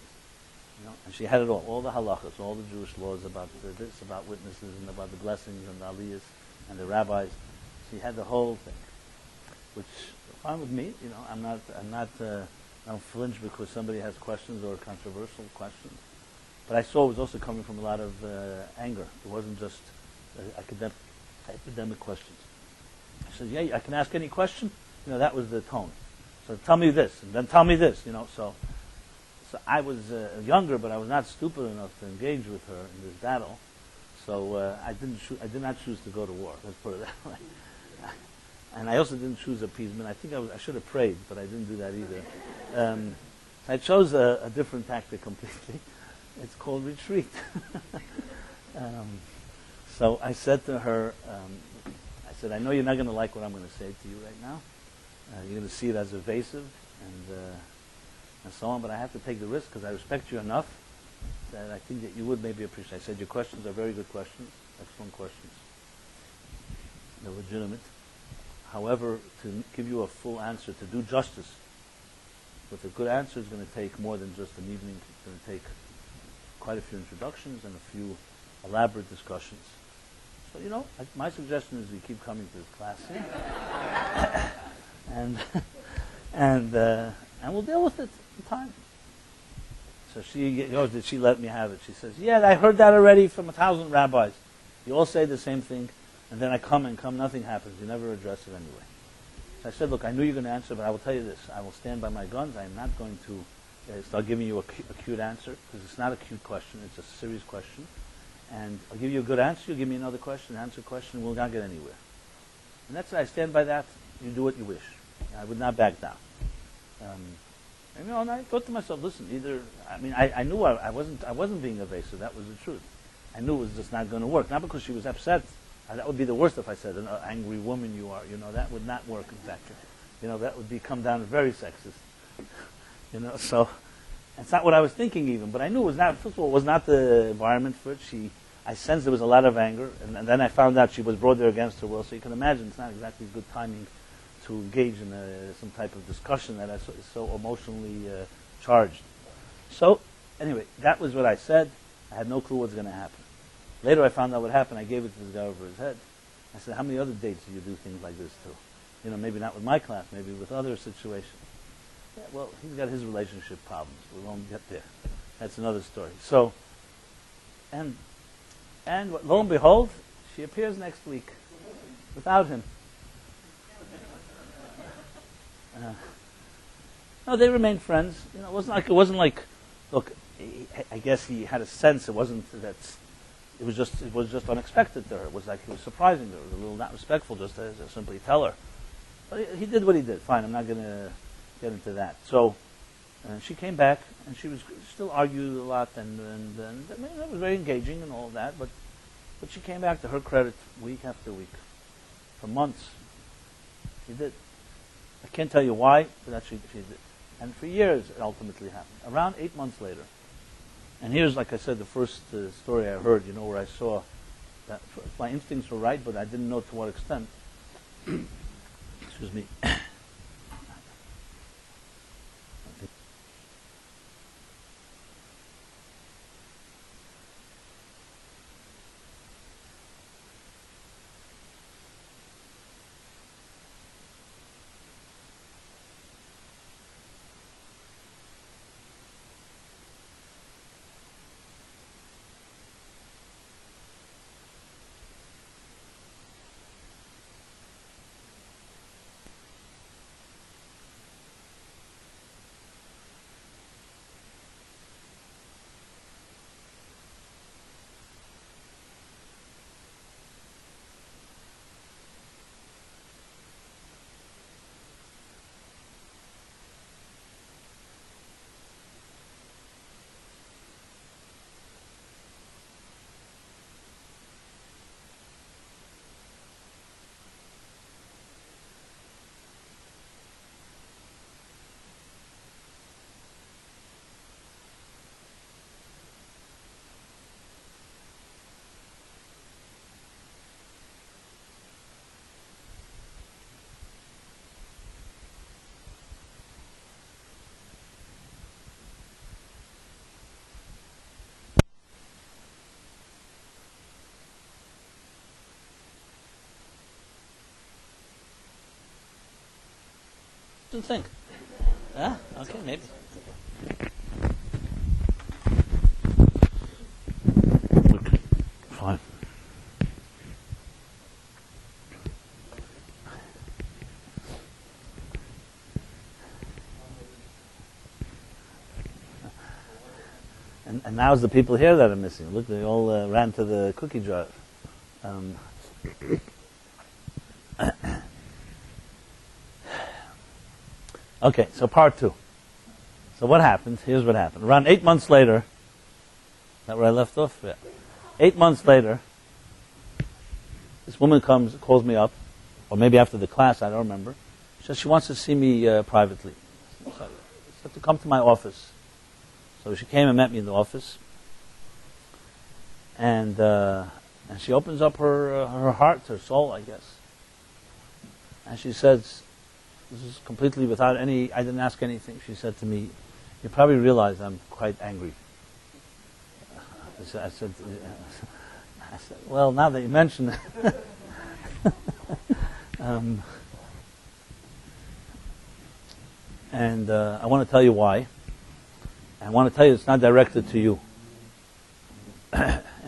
Speaker 1: And she had it all the halachas, all the Jewish laws about this, about witnesses, and about the blessings and the aliyahs and the rabbis. She had the whole thing, which fine with me. I don't flinch because somebody has questions or controversial questions. But I saw it was also coming from a lot of anger. It wasn't just academic questions. She said, yeah, I can ask any question. That was the tone. So tell me this, and then tell me this. So I was younger, but I was not stupid enough to engage with her in this battle. So I did not choose to go to war. Let's put it that way. And I also didn't choose appeasement. I think I should have prayed, but I didn't do that either. I chose a different tactic completely. It's called retreat. So I said to her, I know you're not going to like what I'm going to say to you right now. You're going to see it as evasive and so on, but I have to take the risk because I respect you enough that I think that you would maybe appreciate. I said, your questions are very good questions, excellent questions. They're legitimate. However, to give you a full answer, to do justice with a good answer is going to take more than just an evening. It's going to take quite a few introductions and a few elaborate discussions. So, my suggestion is we keep coming to this class and we'll deal with it in time. So did she let me have it? She says, yeah, I heard that already from 1,000 rabbis. You all say the same thing, and then I come, nothing happens. You never address it anyway. So I said, look, I knew you were going to answer, but I will tell you this. I will stand by my guns. I am not going to start giving you a cute answer, because it's not a cute question. It's a serious question. And I'll give you a good answer. You'll give me another question, answer question, and we'll not get anywhere. And that's it. I stand by that. You do what you wish. I would not back down. And I thought to myself, listen, I knew I wasn't being evasive. That was the truth. I knew it was just not going to work. Not because she was upset. That would be the worst if I said, an angry woman you are. That would not work, in fact. That would come down very sexist. So it's not what I was thinking even. But I knew it was not, first of all, it was not the environment for it. I sensed there was a lot of anger. And then I found out she was brought there against her will. So you can imagine it's not exactly good timing to engage in some type of discussion that is so emotionally charged. So, anyway, that was what I said. I had no clue what was going to happen. Later I found out what happened. I gave it to this guy over his head. I said, how many other dates do you do things like this to? Maybe not with my class, maybe with other situations. Yeah, well, he's got his relationship problems. We won't get there. That's another story. So, and lo and behold, she appears next week without him. No, they remained friends. It wasn't like. Look, I guess he had a sense. It wasn't that. It was just unexpected to her. It was like he was surprising her. It was a little not respectful just to simply tell her. But he did what he did. Fine, I'm not going to get into that. So she came back, and she was still argued a lot, and it was very engaging and all of that. But she came back, to her credit, week after week, for months. She did. I can't tell you why, but that she did. And for years it ultimately happened. Around 8 months later, and here's, like I said, the first story I heard, where I saw that my instincts were right, but I didn't know to what extent. Excuse me. To think. Yeah? Okay, maybe. Okay, fine. And now's the people here that are missing. Look, they all ran to the cookie jar. Okay, so part 2. So what happened? Here's what happened. Around 8 months later, is that where I left off? Yeah. 8 months later, this woman calls me up, or maybe after the class, I don't remember. She says she wants to see me privately. So she said to come to my office. So she came and met me in the office, and she opens up her heart, her soul, I guess, and she says, this is completely without any, I didn't ask anything. She said to me, you probably realize I'm quite angry. I said, well, now that you mention it. And I want to tell you why. I want to tell you it's not directed to you.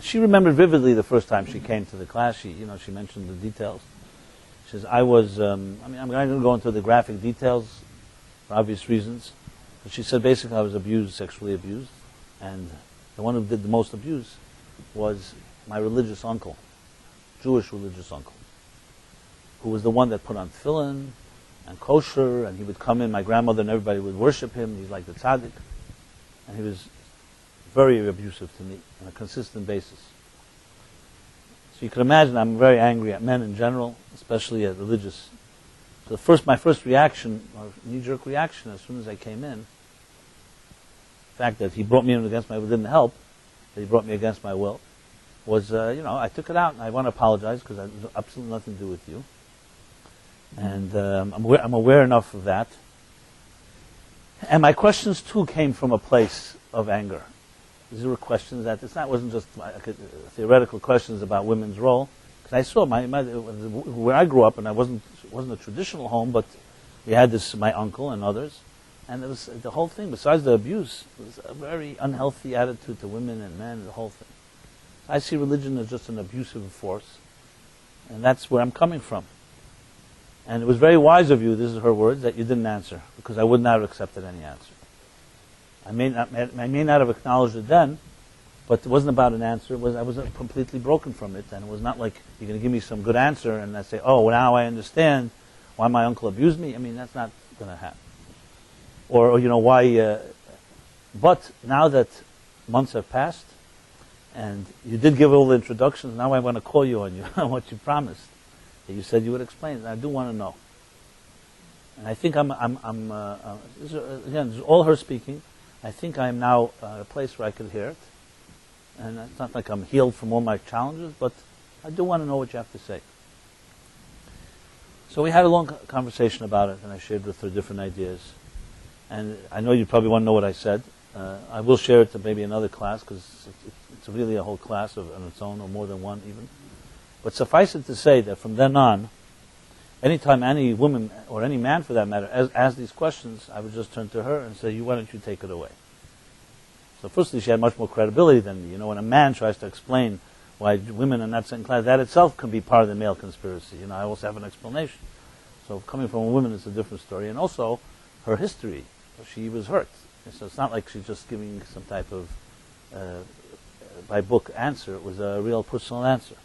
Speaker 1: She remembered vividly the first time she came to the class. She mentioned the details. She says, I'm not going to go into the graphic details for obvious reasons. But she said basically I was abused, sexually abused. And the one who did the most abuse was my religious uncle, Jewish religious uncle, who was the one that put on tefillin, and kosher, and he would come in, my grandmother and everybody would worship him. He's like the tzaddik. And he was very abusive to me on a consistent basis. So you can imagine I'm very angry at men in general, especially at religious. So my first reaction, or knee-jerk reaction as soon as I came in, the fact that he brought me in against my will didn't help, that he brought me against my will, was, I took it out, and I want to apologize because it has absolutely nothing to do with you. And I'm aware enough of that. And my questions, too, came from a place of anger. These were questions that, wasn't just theoretical questions about women's role. Because I saw where I grew up, and it wasn't a traditional home, but we had my uncle and others. And it was the whole thing, besides the abuse, was a very unhealthy attitude to women and men, the whole thing. I see religion as just an abusive force. And that's where I'm coming from. And it was very wise of you, this is her words, that you didn't answer, because I would not have accepted any answer. I may not have acknowledged it then, but it wasn't about an answer. I was completely broken from it, and it was not like you're going to give me some good answer, and I say, oh, well, now I understand why my uncle abused me. I mean, that's not going to happen. Or why... but now that months have passed, and you did give all the introductions, now I want to call you on what you promised. You said you would explain it. I do want to know. And I think this is all her speaking. I think I'm now at a place where I can hear it. And it's not like I'm healed from all my challenges, but I do want to know what you have to say. So we had a long conversation about it, and I shared with her different ideas. And I know you probably want to know what I said. I will share it to maybe another class, because it's really a whole class on its own, or more than one even. But suffice it to say that from then on, anytime any woman, or any man for that matter, asked these questions, I would just turn to her and say, why don't you take it away? So firstly, she had much more credibility than me. When a man tries to explain why women are not second class, that itself can be part of the male conspiracy. I also have an explanation. So coming from a woman is a different story. And also, her history. She was hurt. So it's not like she's just giving some type of by book answer. It was a real personal answer.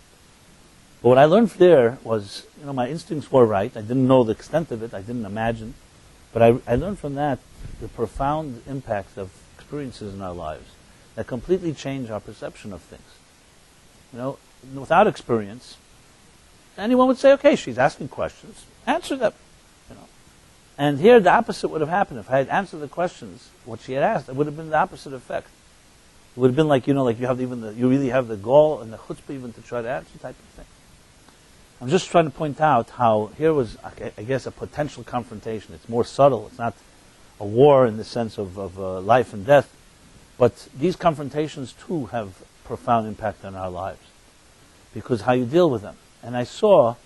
Speaker 1: But what I learned there was, my instincts were right. I didn't know the extent of it. I didn't imagine. But I learned from that the profound impact of experiences in our lives that completely change our perception of things. Without experience, anyone would say, okay, she's asking questions. Answer them. And here the opposite would have happened. If I had answered the questions, what she had asked, it would have been the opposite effect. It would have been like, you have you really have the gall and the chutzpah even to try to answer type of thing. I'm just trying to point out how here was, I guess, a potential confrontation. It's more subtle. It's not a war in the sense of life and death. But these confrontations, too, have profound impact on our lives. Because how you deal with them. And I saw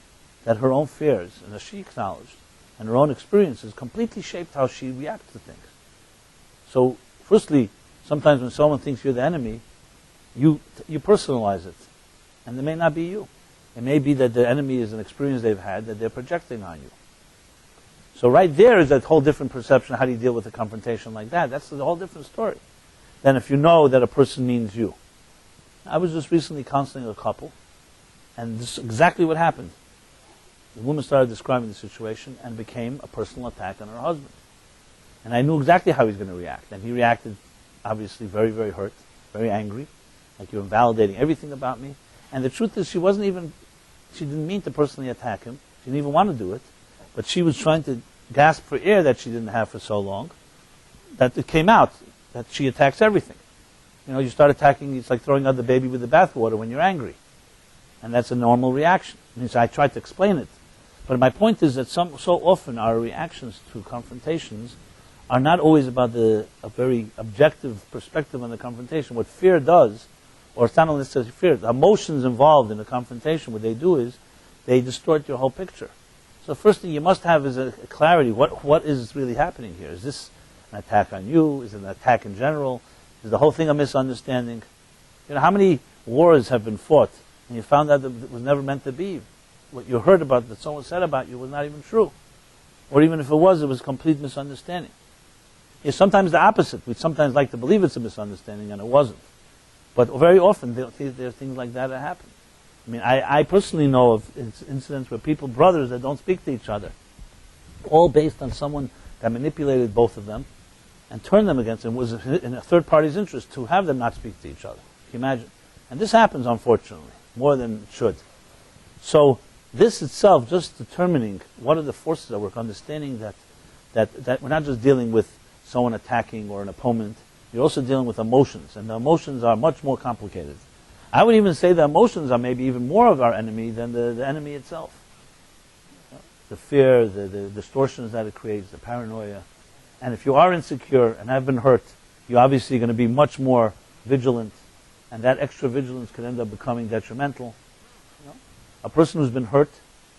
Speaker 1: that her own fears, and as she acknowledged, and her own experiences completely shaped how she reacts to things. So, firstly, sometimes when someone thinks you're the enemy, you personalize it. And it may not be you. It may be that the enemy is an experience they've had that they're projecting on you. So right there is that whole different perception. How do you deal with a confrontation like that? That's a whole different story than if you know that a person means you. I was just recently counseling a couple, and this is exactly what happened. The woman started describing the situation and became a personal attack on her husband. And I knew exactly how he was going to react. And he reacted, obviously, very, very hurt, very angry, like you're invalidating everything about me. And the truth is, she didn't mean to personally attack him. She didn't even want to do it. But she was trying to gasp for air that she didn't have for so long, that it came out, that she attacks everything. You start attacking, it's like throwing out the baby with the bathwater when you're angry. And that's a normal reaction. So I tried to explain it. But my point is that so often our reactions to confrontations are not always about a very objective perspective on the confrontation. What fear does, or it's not only necessarily fear, the emotions involved in the confrontation, what they do is they distort your whole picture. So first thing you must have is a clarity. What is really happening here? Is this an attack on you? Is it an attack in general? Is the whole thing a misunderstanding? How many wars have been fought and you found out that it was never meant to be? What you heard about, that someone said about you, was not even true. Or even if it was a complete misunderstanding. It's sometimes the opposite. We sometimes like to believe it's a misunderstanding and it wasn't. But very often there are things like that happen. I personally know of incidents where brothers that don't speak to each other. all based on someone that manipulated both of them and turned them against them. It was in a third party's interest to have them not speak to each other. Can you imagine? And this happens, unfortunately, more than it should. So this itself, just determining what are the forces at work, understanding that we're not just dealing with someone attacking or an opponent, you're also dealing with emotions, and the emotions are much more complicated. I would even say the emotions are maybe even more of our enemy than the enemy itself. The fear, the distortions that it creates, the paranoia. And if you are insecure and have been hurt, you're obviously going to be much more vigilant, and that extra vigilance could end up becoming detrimental. A person who's been hurt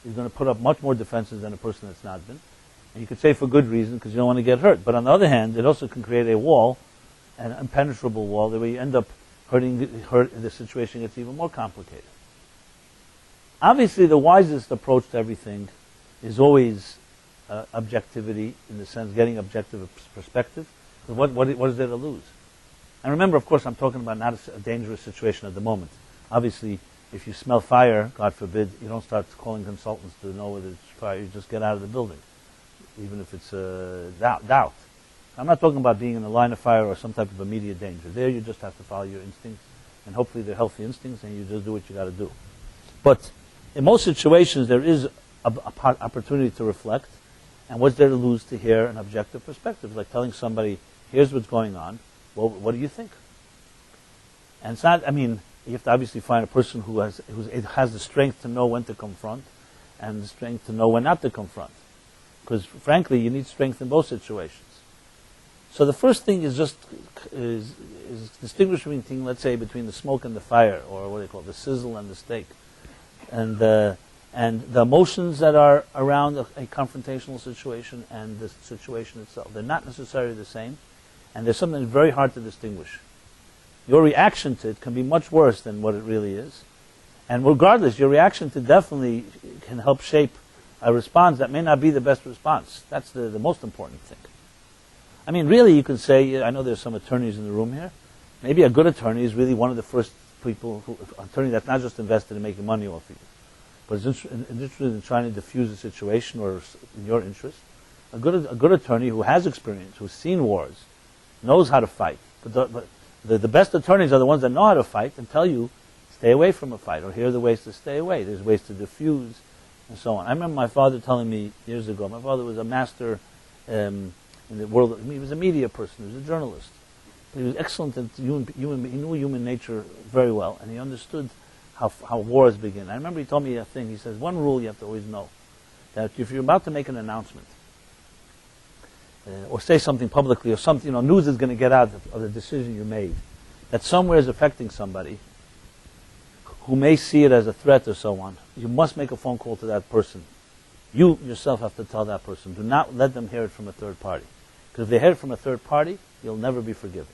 Speaker 1: is going to put up much more defenses than a person that's not been. And you could say for good reason, because you don't want to get hurt. But on the other hand, it also can create a wall, an impenetrable wall, that way you end up the situation gets even more complicated. Obviously, the wisest approach to everything is always objectivity, in the sense getting objective perspective. What is there to lose? And remember, of course, I'm talking about not a dangerous situation at the moment. Obviously, if you smell fire, God forbid, you don't start calling consultants to know whether it's fire. You just get out of the building, even if it's doubt. I'm not talking about being in the line of fire or some type of immediate danger. There, you just have to follow your instincts, and hopefully they're healthy instincts, and you just do what you got to do. But in most situations, there is an opportunity to reflect, and what's there to lose to hear an objective perspective, like telling somebody, "Here's what's going on. Well, what do you think?" And it's not. I mean, you have to obviously find a person who has the strength to know when to confront, and the strength to know when not to confront. Because frankly, you need strength in both situations. So the first thing is just is distinguishing, let's say, between the smoke and the fire, or what do they call it, the sizzle and the steak, and the emotions that are around a confrontational situation and the situation itself. They're not necessarily the same, and there's something very hard to distinguish. Your reaction to it can be much worse than what it really is, and regardless, your reaction to definitely can help shape a response that may not be the best response. That's the most important thing. I mean, really, you can say, I know there's some attorneys in the room here. Maybe a good attorney is really one of the first people, attorney that's not just invested in making money off of you, but is interested in trying to diffuse a situation or in your interest. A good attorney who has experience, who's seen wars, knows how to fight. But the best attorneys are the ones that know how to fight and tell you, stay away from a fight, or here are the ways to stay away. There's ways to diffuse, and so on. I remember my father telling me years ago, my father was a master in the world. He was a media person, he was a journalist. He was excellent at he knew human nature very well, and he understood how wars begin. I remember he told me a thing. He says, one rule you have to always know, that if you're about to make an announcement, or say something publicly, or something, news is going to get out of the decision you made, that somewhere is affecting somebody who may see it as a threat or so on, you must make a phone call to that person. You yourself have to tell that person. Do not let them hear it from a third party. Because if they hear it from a third party, you'll never be forgiven.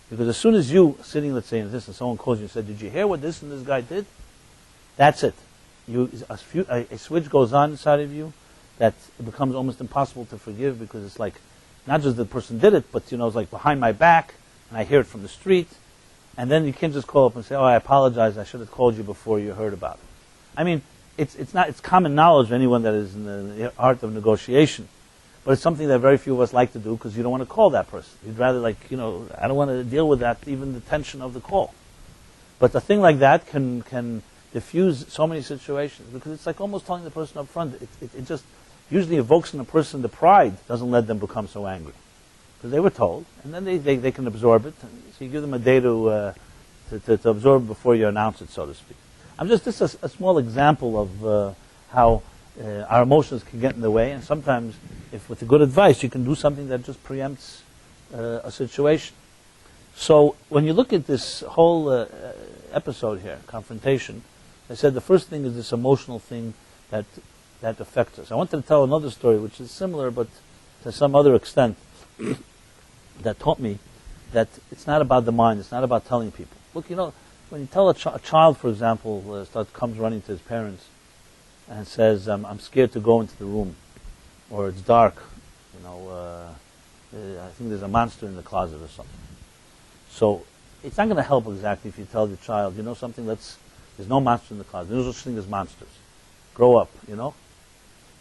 Speaker 1: Because as soon as you, sitting, let's say, in this, and someone calls you and said, did you hear what this and this guy did? That's it. A switch goes on inside of you that it becomes almost impossible to forgive, because it's like, not just the person did it, but, it's like behind my back, and I hear it from the street, and then you can't just call up and say, oh, I apologize, I should have called you before you heard about it. I mean, it's common knowledge of anyone that is in the art of negotiation, but it's something that very few of us like to do, because you don't want to call that person. You'd rather, I don't want to deal with that, even the tension of the call. But a thing like that can diffuse so many situations, because it's like almost telling the person up front. It just usually evokes in a person the pride, doesn't let them become so angry. Because they were told, and then they can absorb it. So you give them a day to absorb it before you announce it, so to speak. This is a small example of how our emotions can get in the way, and sometimes, if with the good advice, you can do something that just preempts a situation. So when you look at this whole episode here, confrontation, I said the first thing is this emotional thing that affects us. I wanted to tell another story which is similar, but to some other extent, that taught me that it's not about the mind, it's not about telling people. Look, when you tell a child, for example, comes running to his parents and says, I'm scared to go into the room, or it's dark, I think there's a monster in the closet or something. So it's not going to help exactly if you tell the child, something, there's no monster in the closet, there's no such thing as monsters. Grow up,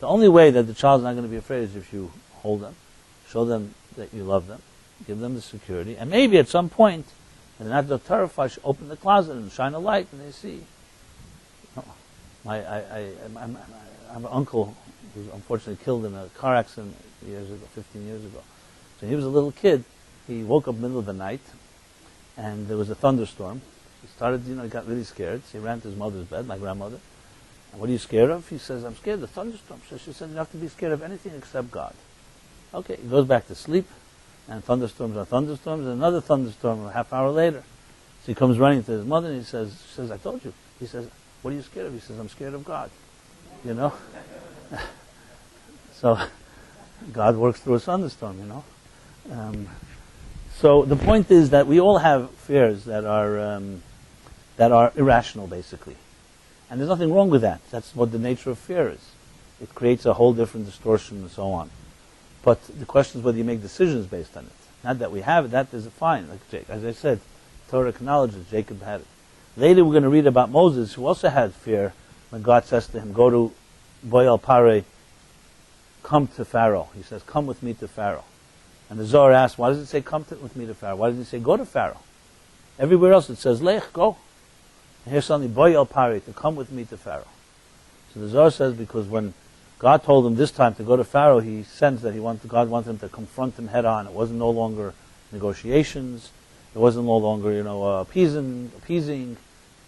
Speaker 1: The only way that the child's not going to be afraid is if you hold them, show them that you love them, give them the security, and maybe at some point, when they're not terrified, open the closet and shine a light, and they see. I have an uncle who was unfortunately killed in a car accident 15 years ago. So he was a little kid. He woke up in the middle of the night, and there was a thunderstorm. He started, he got really scared. So he ran to his mother's bed, my grandmother. And what are you scared of? He says, I'm scared of the thunderstorm. So she said, you have to be scared of anything except God. Okay, he goes back to sleep, and thunderstorms are thunderstorms, and another thunderstorm a half hour later. So he comes running to his mother, and she says, I told you. He says, what are you scared of? He says, I'm scared of God. So God works through a thunderstorm, So the point is that we all have fears that are irrational, basically. And there's nothing wrong with that. That's what the nature of fear is. It creates a whole different distortion and so on. But the question is whether you make decisions based on it. Not that we have it, that is fine. Like as I said, Torah acknowledges Jacob had it. Later we're going to read about Moses, who also had fear when God says to him, go to Boyal Pare, come to Pharaoh. He says, come with me to Pharaoh. And the Zohar asks, why does it say come with me to Pharaoh? Why does it say go to Pharaoh? Everywhere else it says, Lech, go. And here suddenly, Boyal Pare, to come with me to Pharaoh. So the Zohar says, because when God told him this time to go to Pharaoh, he sensed that God wanted him to confront him head on. It wasn't no longer negotiations. It wasn't no longer, appeasing,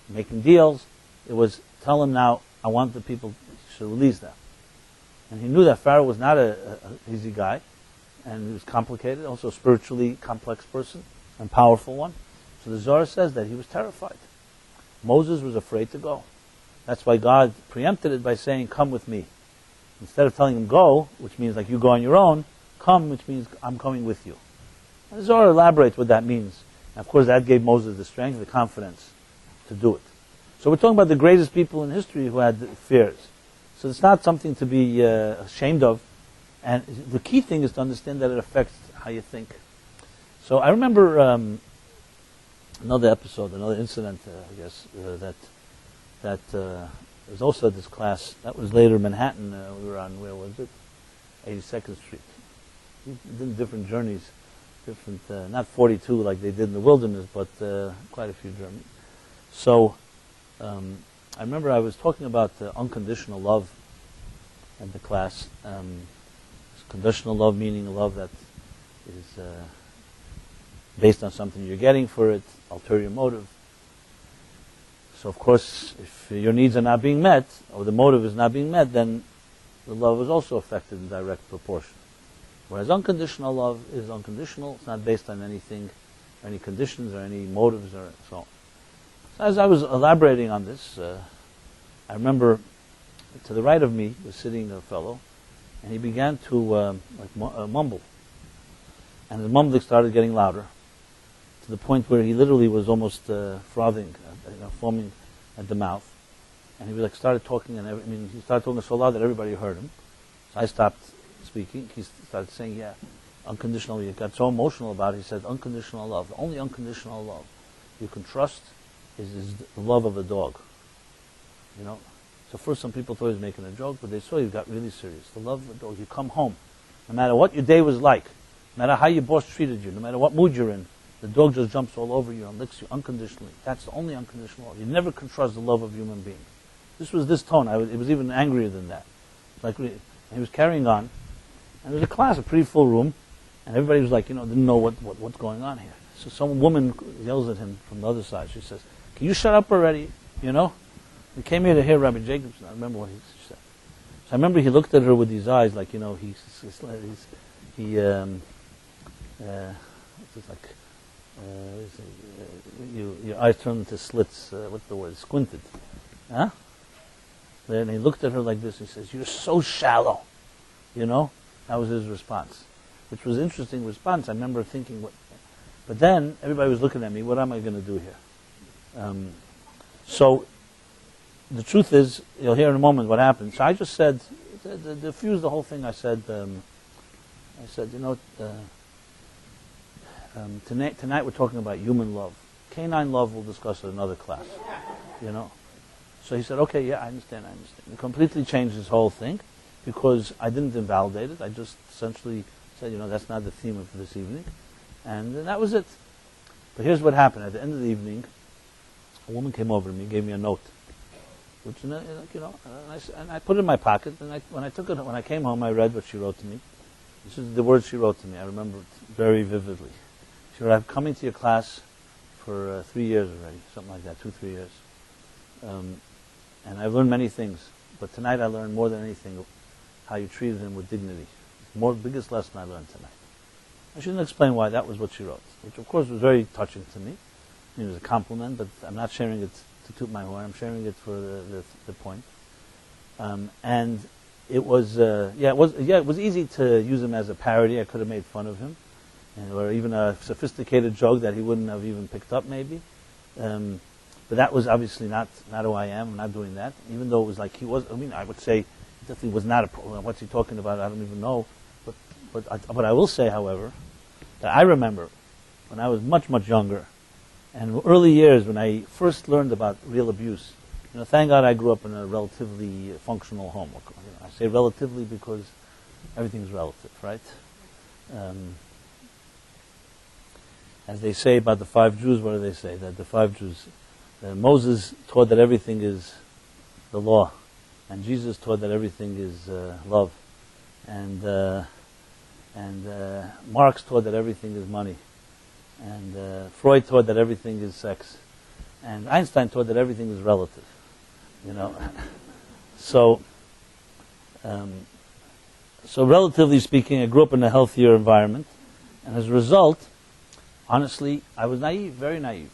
Speaker 1: making deals. It was, tell him now, I want the people to release them. And he knew that Pharaoh was not an easy guy, and he was complicated, also a spiritually complex person, and powerful one. So the Zohar says that he was terrified. Moses was afraid to go. That's why God preempted it by saying, come with me. Instead of telling him go, which means like you go on your own, come, which means I'm coming with you. And the Zohar elaborates what that means. And of course that gave Moses the strength, the confidence to do it. So we're talking about the greatest people in history who had fears. So it's not something to be ashamed of. And the key thing is to understand that it affects how you think. So I remember another episode, another incident, I guess, that was also at this class. That was later Manhattan. We were on, where was it? 82nd Street. We did different journeys, not 42 like they did in the wilderness, but quite a few journeys. So I remember I was talking about unconditional love in the class. Conditional love meaning a love that is based on something you're getting for it, ulterior motive. So of course, if your needs are not being met, or the motive is not being met, then the love is also affected in direct proportion. Whereas unconditional love is unconditional, it's not based on anything, any conditions or any motives or so on. So as I was elaborating on this, I remember to the right of me was sitting a fellow, and he began to mumble. And the mumbling started getting louder, to the point where he literally was almost frothing, foaming at the mouth. And he started talking, and he started talking so loud that everybody heard him. So I stopped speaking. He started saying, unconditional. He got so emotional about it. He said, unconditional love. The only unconditional love you can trust is the love of a dog. So first some people thought he was making a joke, but they saw he got really serious. The love of a dog. You come home, no matter what your day was like, no matter how your boss treated you, no matter what mood you're in, the dog just jumps all over you and licks you unconditionally. That's the only unconditional love. You never can trust the love of a human being. This was this tone. It was even angrier than that. He was carrying on, and there was a class, a pretty full room, and everybody was didn't know what's going on here. So some woman yells at him from the other side. She says, "Can you shut up already? We came here to hear Rabbi Jacobson." I remember what he said. So I remember he looked at her with these eyes, your eyes turned into slits. What's the word? Squinted. Huh? Then he looked at her like this. He says, "You're so shallow." That was his response, which was an interesting response. I remember thinking, but then everybody was looking at me. What am I going to do here? So the truth is, you'll hear in a moment what happened. So I just said, to diffuse the whole thing, I said, tonight we're talking about human love. Canine love we'll discuss in another class. So he said, okay, yeah, I understand. He completely changed his whole thing. because I didn't invalidate it. I just essentially said, that's not the theme of this evening. And that was it. But here's what happened. At the end of the evening, a woman came over to me, gave me a note, which, and I put it in my pocket. And when I came home, I read what she wrote to me. This is the words she wrote to me. I remember it very vividly. She wrote, "I'm coming to your class for 3 years already, something like that, 2-3 years. And I've learned many things, but tonight I learned more than anything how you treated him with dignity. Biggest lesson I learned tonight." I shouldn't explain why. That was what she wrote, which of course was very touching to me. It was a compliment, but I'm not sharing it to toot my horn. I'm sharing it for the point. And it was, it was easy to use him as a parody. I could have made fun of him, or even a sophisticated joke that he wouldn't have even picked up, maybe. But that was obviously not who I am. I'm not doing that. Even though it was like he was. I mean, I would say definitely was not a. What's he talking about? I don't even know. But I will say, however, that I remember when I was much, much younger, and early years when I first learned about real abuse. Thank God I grew up in a relatively functional home. I say relatively because everything's relative, right? As they say about the 5 Jews, what do they say? That the 5 Jews, Moses taught that everything is the law, and Jesus taught that everything is love, and Marx taught that everything is money, and Freud taught that everything is sex, and Einstein taught that everything is relative. So relatively speaking, I grew up in a healthier environment, and as a result, honestly, I was naive, very naive.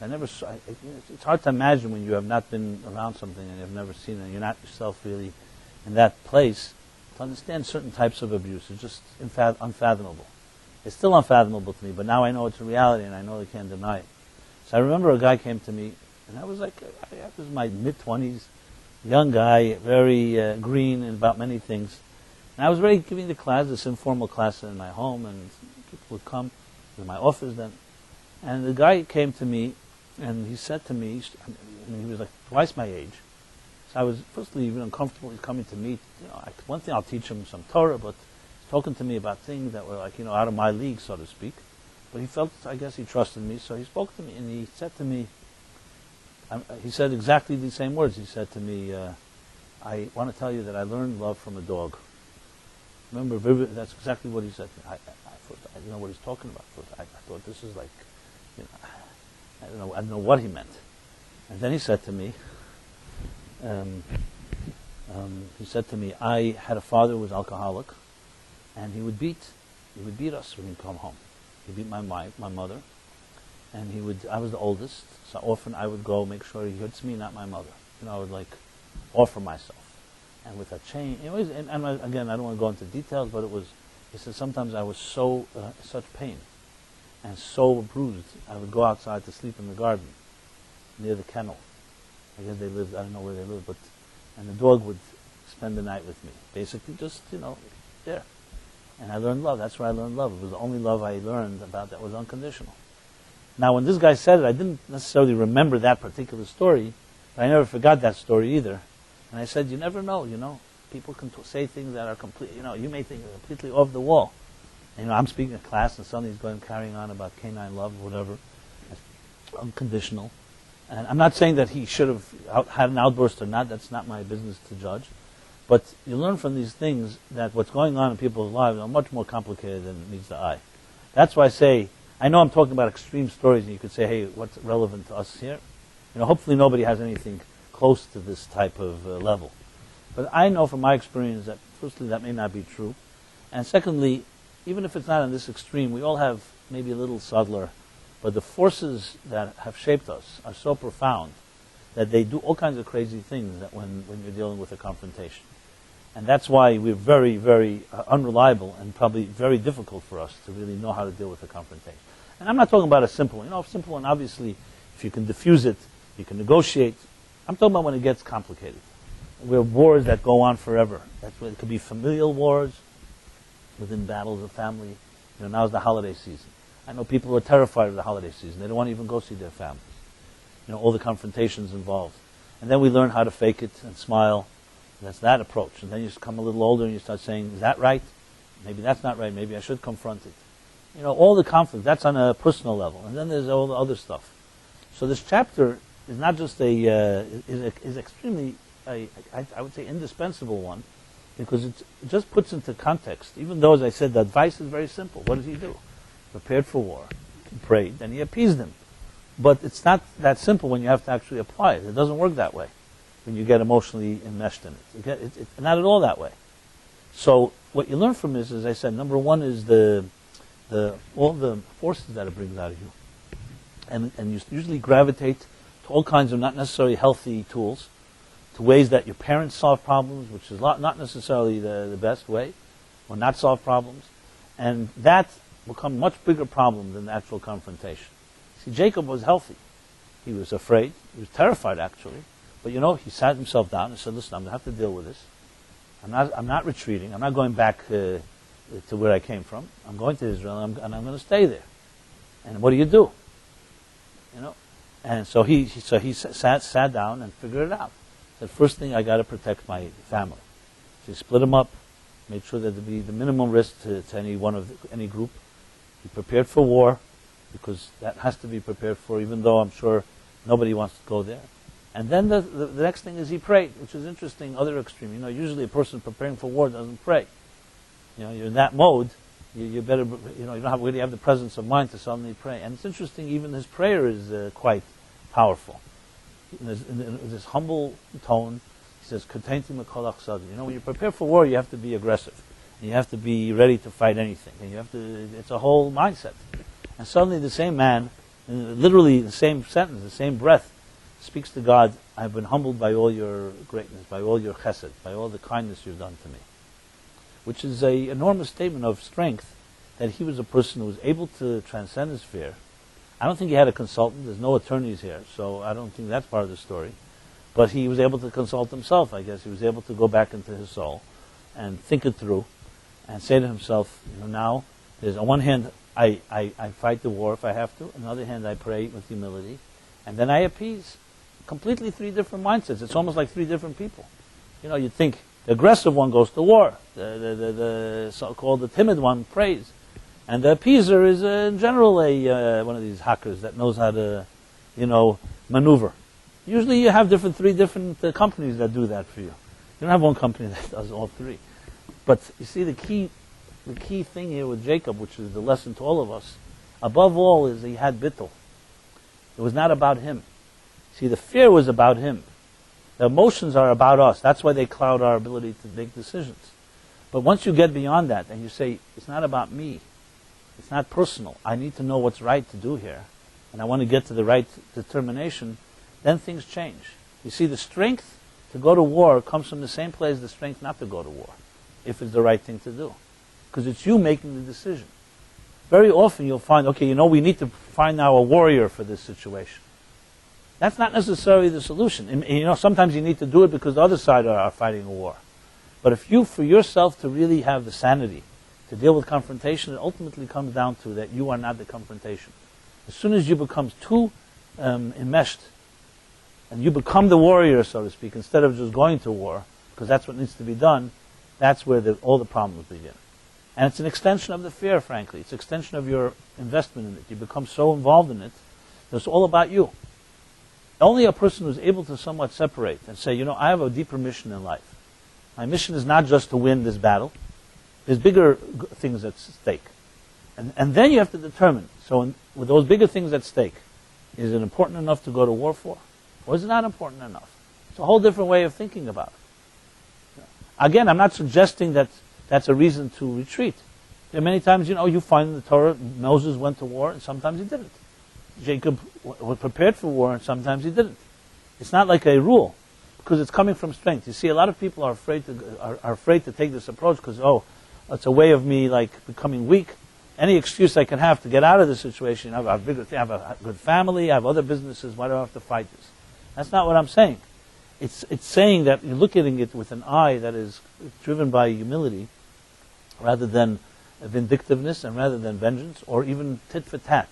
Speaker 1: It's hard to imagine when you have not been around something and you've never seen it, and you're not yourself really in that place, to understand certain types of abuse. It's just unfathomable. It's still unfathomable to me, but now I know it's a reality and I know I can't deny it. So I remember a guy came to me, and I was in my mid-20s, young guy, very green about many things. And I was really giving the class, this informal class in my home, and people would come to my office then. And the guy came to me, and he said to me, and he was like twice my age. So I was firstly even uncomfortable. He's coming to me. One thing, I'll teach him some Torah, but he's talking to me about things that were like, out of my league, so to speak. But he felt, I guess he trusted me, so he spoke to me, and he said to me, he said exactly the same words. He said to me, "I want to tell you that I learned love from a dog." Remember, that's exactly what he said to me. I didn't know what he's talking about. I thought this is like, I don't know what he meant. And then he said to me, I had a father who was alcoholic, and he would beat us when he'd come home. He beat my mother, and I was the oldest, so often I would go make sure he hits me, not my mother. I would offer myself. And with a chain, and again, I don't want to go into details, but he said sometimes I was such pain, and so bruised, I would go outside to sleep in the garden, near the kennel. I guess they lived, I don't know where they lived, and the dog would spend the night with me. Basically just, there. And I learned love. That's where I learned love. It was the only love I learned about that was unconditional. Now, when this guy said it, I didn't necessarily remember that particular story, but I never forgot that story either. And I said, you never know, people can say things that are completely, you may think are completely off the wall. And, I'm speaking in class, and suddenly he's carrying on about canine love or whatever, unconditional. And I'm not saying that he should have had an outburst or not. That's not my business to judge. But you learn from these things that what's going on in people's lives are much more complicated than meets the eye. That's why I say, I know I'm talking about extreme stories, and you could say, hey, what's relevant to us here? Hopefully nobody has anything close to this type of level. But I know from my experience that, firstly, that may not be true. And secondly, even if it's not in this extreme, we all have maybe a little subtler, but the forces that have shaped us are so profound that they do all kinds of crazy things that when you're dealing with a confrontation. And that's why we're very, very unreliable and probably very difficult for us to really know how to deal with a confrontation. And I'm not talking about a simple one. Simple one, obviously, if you can diffuse it, you can negotiate. I'm talking about when it gets complicated. We have wars that go on forever. It could be familial wars within battles of family. Now's the holiday season. I know people who are terrified of the holiday season. They don't want to even go see their families. All the confrontations involved. And then we learn how to fake it and smile That's that approach. And then you come a little older and you start saying, is that right? Maybe that's not right. Maybe I should confront it. All the conflict, that's on a personal level. And then there's all the other stuff. So this chapter is not just is extremely, I would say, indispensable one, because it just puts into context, even though, as I said, the advice is very simple. What does he do? Prepared for war. He prayed, and he appeased them. But it's not that simple when you have to actually apply it. It doesn't work that way when you get emotionally enmeshed in it. It's not at all that way. So what you learn from this, as I said, number one is all the forces that it brings out of you. And you usually gravitate to all kinds of not necessarily healthy tools, to ways that your parents solve problems, which is not necessarily the best way, or not solve problems. And that become a much bigger problem than the actual confrontation. See, Jacob was healthy. He was afraid. He was terrified, actually. But he sat himself down and said, listen, I'm going to have to deal with this. I'm not retreating. I'm not going back to where I came from. I'm going to Israel, and I'm going to stay there. And what do? And so he sat down and figured it out. Said, first thing, I got to protect my family. So he split them up, made sure that there be the minimum risk to any group. He prepared for war, because that has to be prepared for, even though I'm sure nobody wants to go there. And then the next thing is he prayed, which is interesting, other extreme. Usually a person preparing for war doesn't pray. You're in that mode, you better, you don't really have the presence of mind to suddenly pray. And it's interesting, even his prayer is quite powerful. In this humble tone, he says, when you prepare for war, you have to be aggressive. And you have to be ready to fight anything. And it's a whole mindset. And suddenly the same man, literally the same sentence, the same breath, speaks to God, I've been humbled by all your greatness, by all your chesed, by all the kindness you've done to me. Which is an enormous statement of strength, that he was a person who was able to transcend his fear. I don't think he had a consultant. There's no attorneys here, so I don't think that's part of the story. But he was able to consult himself, I guess. He was able to go back into his soul and think it through and say to himself, now, there's on one hand, I fight the war if I have to. On the other hand, I pray with humility. And then I appease. Completely three different mindsets. It's almost like three different people. You'd think the aggressive one goes to war. The so-called the timid one prays. And the appeaser is in general one of these hackers that knows how to, maneuver. Usually you have three different companies that do that for you. You don't have one company that does all three. But you see, the key thing here with Jacob, which is the lesson to all of us, above all, is he had bittul. It was not about him. See, the fear was about him. The emotions are about us. That's why they cloud our ability to make decisions. But once you get beyond that and you say, it's not about me, it's not personal, I need to know what's right to do here, and I want to get to the right determination, then things change. You see, the strength to go to war comes from the same place as the strength not to go to war, if it's the right thing to do. Because it's you making the decision. Very often you'll find, we need to find now a warrior for this situation. That's not necessarily the solution. And, sometimes you need to do it because the other side are fighting a war. But if you, for yourself, to really have the sanity to deal with confrontation, it ultimately comes down to that you are not the confrontation. As soon as you become too enmeshed, and you become the warrior, so to speak, instead of just going to war, because that's what needs to be done, that's where all the problems begin. And it's an extension of the fear, frankly. It's an extension of your investment in it. You become so involved in it that it's all about you. Only a person who's able to somewhat separate and say, I have a deeper mission in life. My mission is not just to win this battle. There's bigger things at stake. And then you have to determine, with those bigger things at stake, is it important enough to go to war for? Or is it not important enough? It's a whole different way of thinking about it. Again, I'm not suggesting that that's a reason to retreat. There are many times, you find in the Torah, Moses went to war and sometimes he didn't. Jacob was prepared for war and sometimes he didn't. It's not like a rule, because it's coming from strength. You see, a lot of people are afraid to take this approach because, it's a way of me becoming weak. Any excuse I can have to get out of this situation. I have a good family, I have other businesses, why do I have to fight this? That's not what I'm saying. It's saying that you're looking at it with an eye that is driven by humility rather than vindictiveness and rather than vengeance or even tit for tat.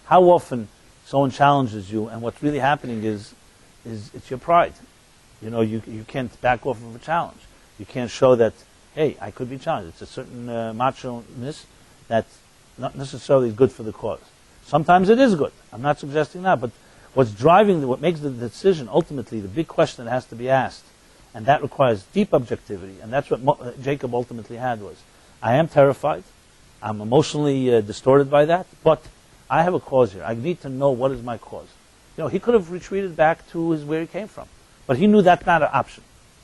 Speaker 1: How often someone challenges you and what's really happening is it's your pride. You can't back off of a challenge. You can't show that, hey, I could be challenged. It's a certain macho-ness that's not necessarily good for the cause. Sometimes it is good. I'm not suggesting that, but what makes the decision, ultimately, the big question that has to be asked, and that requires deep objectivity, and that's what Jacob ultimately had was, I am terrified, I'm emotionally distorted by that, but I have a cause here. I need to know what is my cause. He could have retreated back to where he came from, but he knew that's not an option.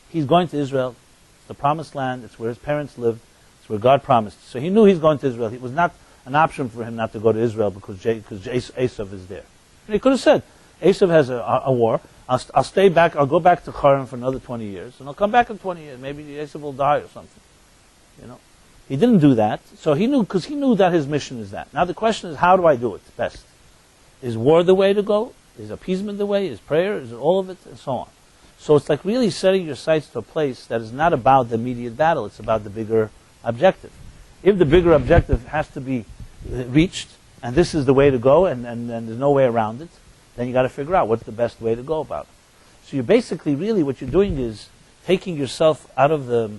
Speaker 1: He's going to Israel, it's the promised land, it's where his parents lived, it's where God promised. So he knew he's going to Israel. It was not an option for him not to go to Israel because Esau is there. And he could have said, Esau has a war, I'll stay back, I'll go back to Haran for another 20 years, and I'll come back in 20 years, maybe Esau will die or something. He didn't do that, so he knew that his mission is that. Now the question is, how do I do it best? Is war the way to go? Is appeasement the way? Is prayer? Is it all of it? And so on. So it's like really setting your sights to a place that is not about the immediate battle, it's about the bigger objective. If the bigger objective has to be reached, and this is the way to go, and there's no way around it, then you got to figure out what's the best way to go about it. So you're basically, really, what you're doing is taking yourself out of the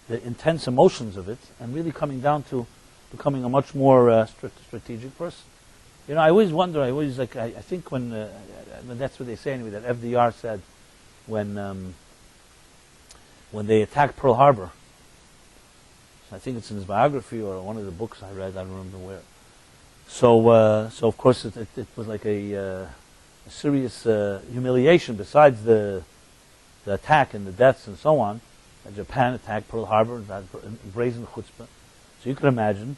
Speaker 1: intense emotions of it, and really coming down to becoming a much more strategic person. I always wonder, I think when that's what they say anyway, that FDR said when they attacked Pearl Harbor. I think it's in his biography or one of the books I read, I don't remember where. So of course it was like a serious humiliation besides the attack and the deaths and so on. Japan attacked Pearl Harbor, that brazen chutzpah. So you could imagine,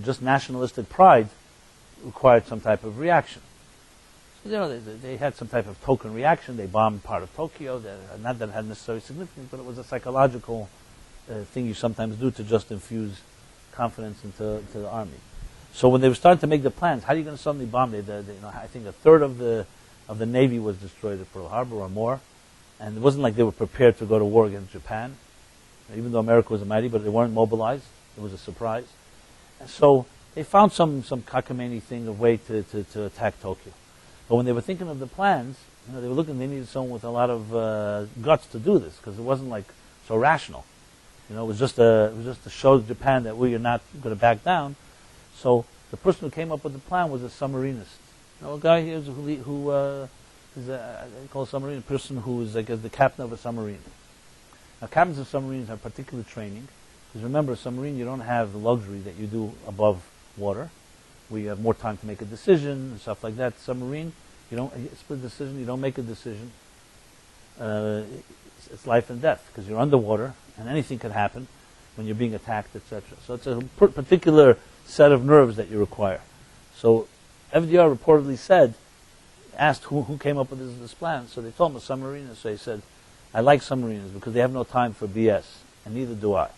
Speaker 1: just nationalistic pride required some type of reaction. So, they had some type of token reaction. They bombed part of Tokyo. Not that it had necessarily significance, but it was a psychological thing you sometimes do to just infuse confidence into the army. So when they were starting to make the plans, how are you going to suddenly bomb? I think a third of the Navy was destroyed at Pearl Harbor or more, and it wasn't like they were prepared to go to war against Japan, even though America was mighty, but they weren't mobilized. It was a surprise. And so they found some cockamamie thing, a way to attack Tokyo. But when they were thinking of the plans, they were looking, they needed someone with a lot of guts to do this, because it wasn't like so rational. It was just to show Japan that we are not going to back down. So the person who came up with the plan was a submarinist. A guy here who is I call a submarine a person who is, I guess, the captain of a submarine. Now, captains of submarines have particular training, because remember, a submarine, you don't have the luxury that you do above water. We have more time to make a decision and stuff like that. Submarine, you don't split a decision, you don't make a decision. It's life and death, because you're underwater, and anything can happen when you're being attacked, etc. So it's a particular set of nerves that you require. So FDR reportedly asked who came up with this plan. So they told him a submarinist. So he said, I like submariners because they have no time for BS, and neither do I.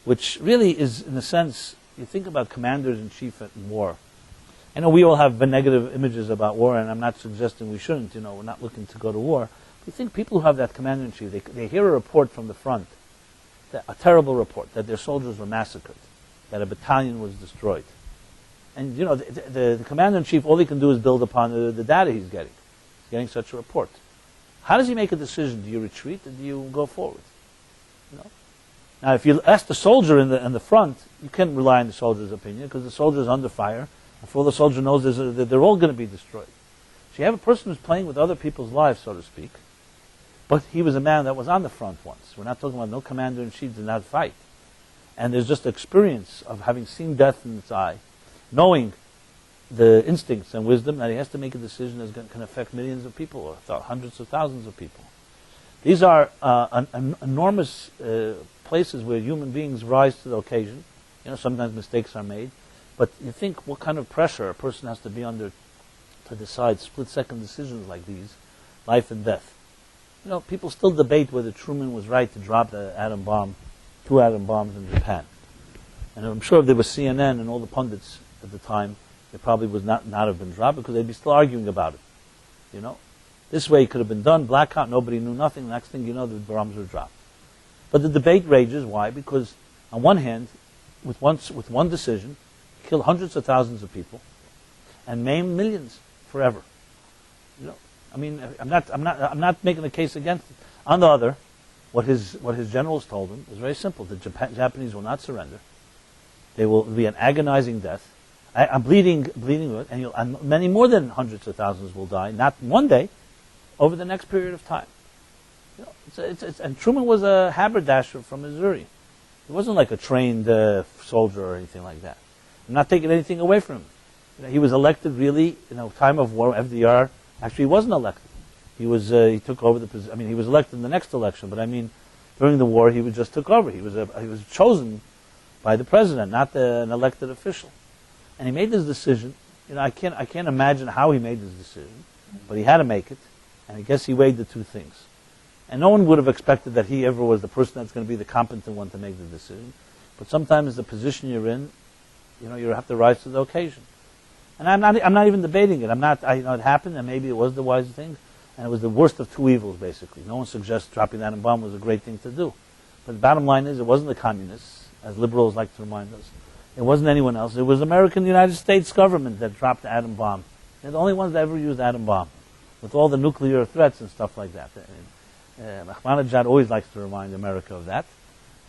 Speaker 1: Which really is, in a sense, you think about commanders in chief in war. I know we all have negative images about war, and I'm not suggesting we shouldn't. We're not looking to go to war. But you think people who have that commander in chief, they hear a report from the front, a terrible report, that their soldiers were massacred, that a battalion was destroyed. And the commander in chief, all he can do is build upon the data he's getting. He's getting such a report. How does he make a decision? Do you retreat or do you go forward? Now, if you ask the soldier in the front, you can't rely on the soldier's opinion, because the soldier is under fire, and for all the soldier knows they're all going to be destroyed. So you have a person who's playing with other people's lives, so to speak, but he was a man that was on the front once. We're not talking about no commander in chief did not fight. And there's just experience of having seen death in its eye, knowing the instincts and wisdom that he has to make a decision that can affect millions of people or hundreds of thousands of people. These are enormous places where human beings rise to the occasion. Sometimes mistakes are made, but you think what kind of pressure a person has to be under to decide split-second decisions like these, life and death. People still debate whether Truman was right to drop the atom bomb, 2 atom bombs in Japan. And I'm sure if there was CNN and all the pundits at the time, it probably would not have been dropped, because they'd be still arguing about it. This way it could have been done, blackout, nobody knew nothing, the next thing you know, the bombs were dropped. But the debate rages. Why? Because on one hand, with one decision, killed hundreds of thousands of people and maimed millions forever. I mean, I'm not making a case against it. On the other, what his generals told him is very simple. The Japanese will not surrender. They will be an agonizing death. I'm bleeding, and many more than hundreds of thousands will die, not one day, over the next period of time. You know, and Truman was a haberdasher from Missouri. He wasn't like a trained soldier or anything like that. I'm not taking anything away from him. You know, he was elected really, time of war. FDR actually wasn't elected. He took over the position. I mean, he was elected in the next election, but I mean, during the war, he just took over. He was chosen by the president, not an elected official. And he made this decision. You know, I can't imagine how he made this decision, but he had to make it. And I guess he weighed the two things. And no one would have expected that he ever was the person that's going to be the competent one to make the decision. But sometimes the position you're in, you have to rise to the occasion. And I'm not even debating it. It happened, and maybe it was the wise thing, and it was the worst of two evils, basically. No one suggests dropping that bomb was a great thing to do. But the bottom line is, it wasn't the communists, as liberals like to remind us. It wasn't anyone else. It was the United States government that dropped the atom bomb. They're the only ones that ever used the atom bomb, with all the nuclear threats and stuff like that. Ahmadinejad always likes to remind America of that.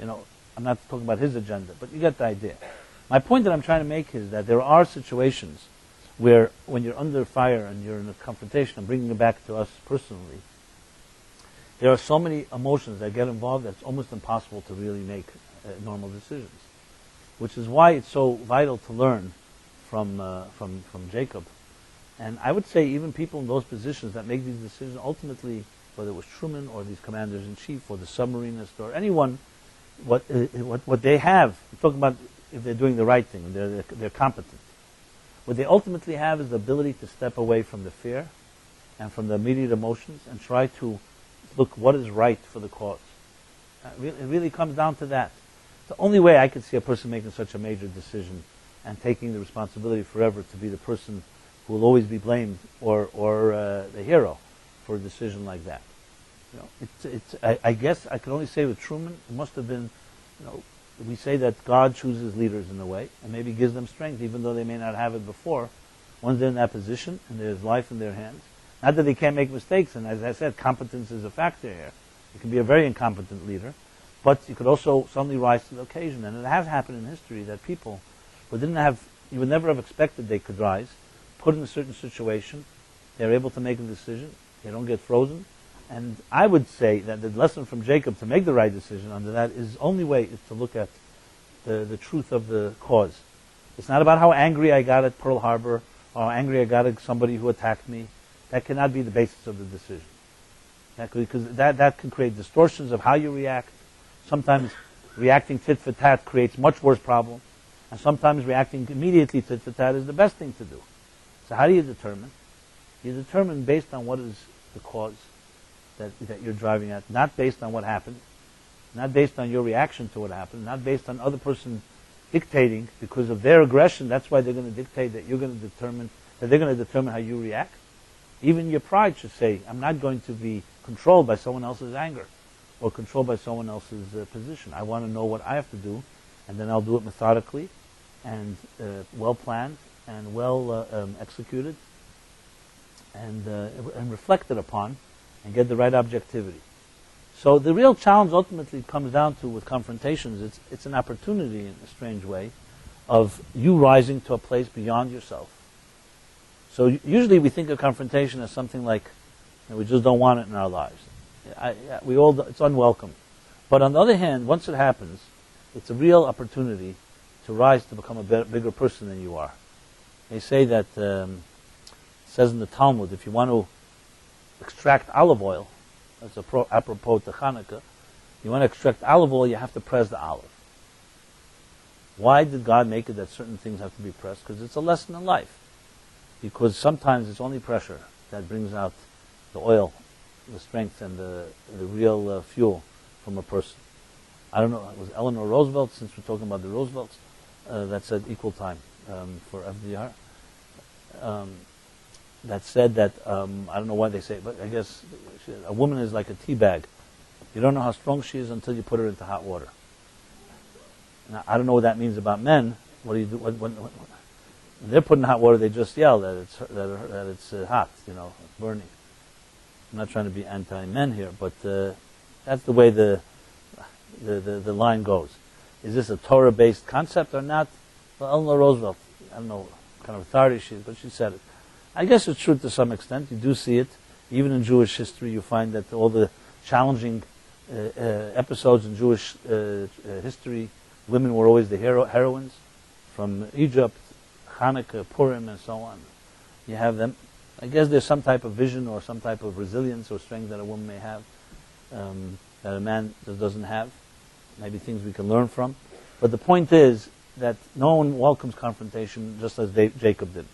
Speaker 1: I'm not talking about his agenda, but you get the idea. My point that I'm trying to make is that there are situations where, when you're under fire and you're in a confrontation, I'm bringing it back to us personally, there are so many emotions that get involved that it's almost impossible to really make normal decisions. Which is why it's so vital to learn from Jacob. And I would say even people in those positions that make these decisions, ultimately, whether it was Truman or these commanders-in-chief or the submarinist or anyone, what they have, I'm talking about if they're doing the right thing, they're competent. What they ultimately have is the ability to step away from the fear and from the immediate emotions and try to look what is right for the cause. It really comes down to that. The only way I could see a person making such a major decision and taking the responsibility forever to be the person who will always be blamed or the hero for a decision like that. I guess I could only say with Truman, it must have been, we say that God chooses leaders in a way and maybe gives them strength even though they may not have it before. Once they're in that position and there's life in their hands. Not that they can't make mistakes, and as I said, competence is a factor here. You can be a very incompetent leader, but you could also suddenly rise to the occasion. And it has happened in history that people who you would never have expected they could rise, put in a certain situation, they're able to make a decision, they don't get frozen. And I would say that the lesson from Jacob to make the right decision under that is the only way is to look at the truth of the cause. It's not about how angry I got at Pearl Harbor or how angry I got at somebody who attacked me. That cannot be the basis of the decision. Because that can create distortions of how you react. Sometimes reacting tit for tat creates much worse problems. And sometimes reacting immediately tit for tat is the best thing to do. So how do you determine? You determine based on what is the cause that you're driving at, not based on what happened, not based on your reaction to what happened, not based on other person dictating because of their aggression. That's why they're going to dictate that they're going to determine how you react. Even your pride should say, I'm not going to be controlled by someone else's anger or controlled by someone else's position. I want to know what I have to do, and then I'll do it methodically and well planned and well executed and reflected upon and get the right objectivity. So the real challenge ultimately comes down to, with confrontations, it's an opportunity in a strange way of you rising to a place beyond yourself. So usually we think of confrontation as something like, we just don't want it in our lives. It's unwelcome. But on the other hand, once it happens, it's a real opportunity to rise to become a bigger person than you are. They say that, it says in the Talmud, if you want to extract olive oil, that's apropos to Hanukkah, you want to extract olive oil, you have to press the olive. Why did God make it that certain things have to be pressed? Because it's a lesson in life. Because sometimes it's only pressure that brings out the oil, the strength, and the real fuel from a person. I don't know, it was Eleanor Roosevelt, since we're talking about the Roosevelts, that said equal time for FDR. That said that, I don't know why they say it, but I guess a woman is like a tea bag. You don't know how strong she is until you put her into hot water. Now, I don't know what that means about men. What do you do? When they're put in hot water, they just yell that it's hot, it's burning. I'm not trying to be anti-men here, but that's the way the line goes. Is this a Torah-based concept or not? Well, Eleanor Roosevelt, I don't know what kind of authority she is, but she said it. I guess it's true to some extent. You do see it. Even in Jewish history, you find that all the challenging episodes in Jewish history, women were always the heroines. From Egypt, Hanukkah, Purim, and so on. You have them. I guess there's some type of vision or some type of resilience or strength that a woman may have that a man just doesn't have. Maybe things we can learn from. But the point is that no one welcomes confrontation just as Jacob did.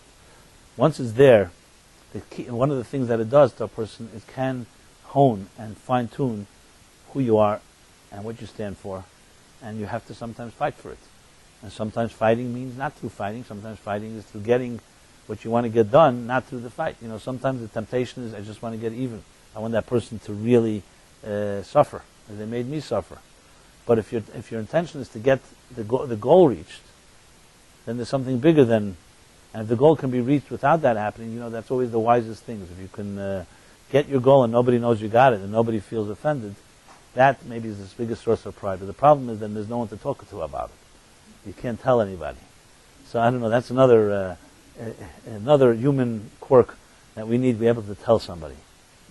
Speaker 1: Once it's there, one of the things that it does to a person is can hone and fine-tune who you are and what you stand for. And you have to sometimes fight for it. And sometimes fighting means not through fighting. Sometimes fighting is through getting what you want to get done, not through the fight. Sometimes the temptation is, I just want to get even. I want that person to really suffer, as they made me suffer. But if your intention is to get the goal reached, then there's something bigger than. And if the goal can be reached without that happening, that's always the wisest things. If you can get your goal and nobody knows you got it and nobody feels offended, that maybe is the biggest source of pride. But the problem is then there's no one to talk to about it. You can't tell anybody. So I don't know, that's another human quirk that we need to be able to tell somebody.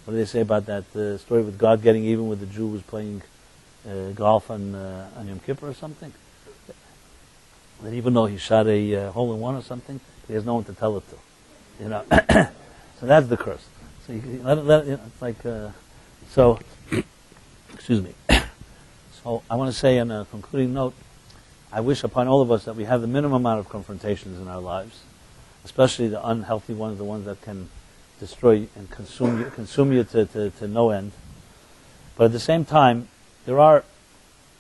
Speaker 1: What do they say about that story with God getting even with the Jew who was playing golf on Yom Kippur or something? That even though he shot a hole-in-one or something, he has no one to tell it to. So that's the curse. So you let it, it's like, so, excuse me. So I want to say on a concluding note, I wish upon all of us that we have the minimum amount of confrontations in our lives, especially the unhealthy ones, the ones that can destroy and consume you to no end. But at the same time, there are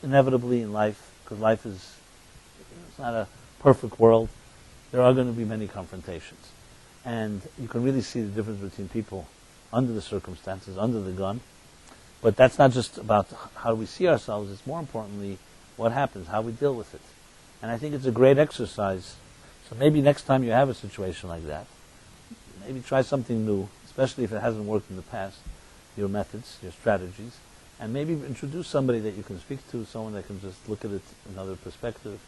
Speaker 1: inevitably in life, because life is it's not a perfect world, there are going to be many confrontations. And you can really see the difference between people under the circumstances, under the gun. But that's not just about how we see ourselves, it's more importantly what happens, how we deal with it. And I think it's a great exercise. So maybe next time you have a situation like that, maybe try something new, especially if it hasn't worked in the past, your methods, your strategies, and maybe introduce somebody that you can speak to, someone that can just look at it another perspective,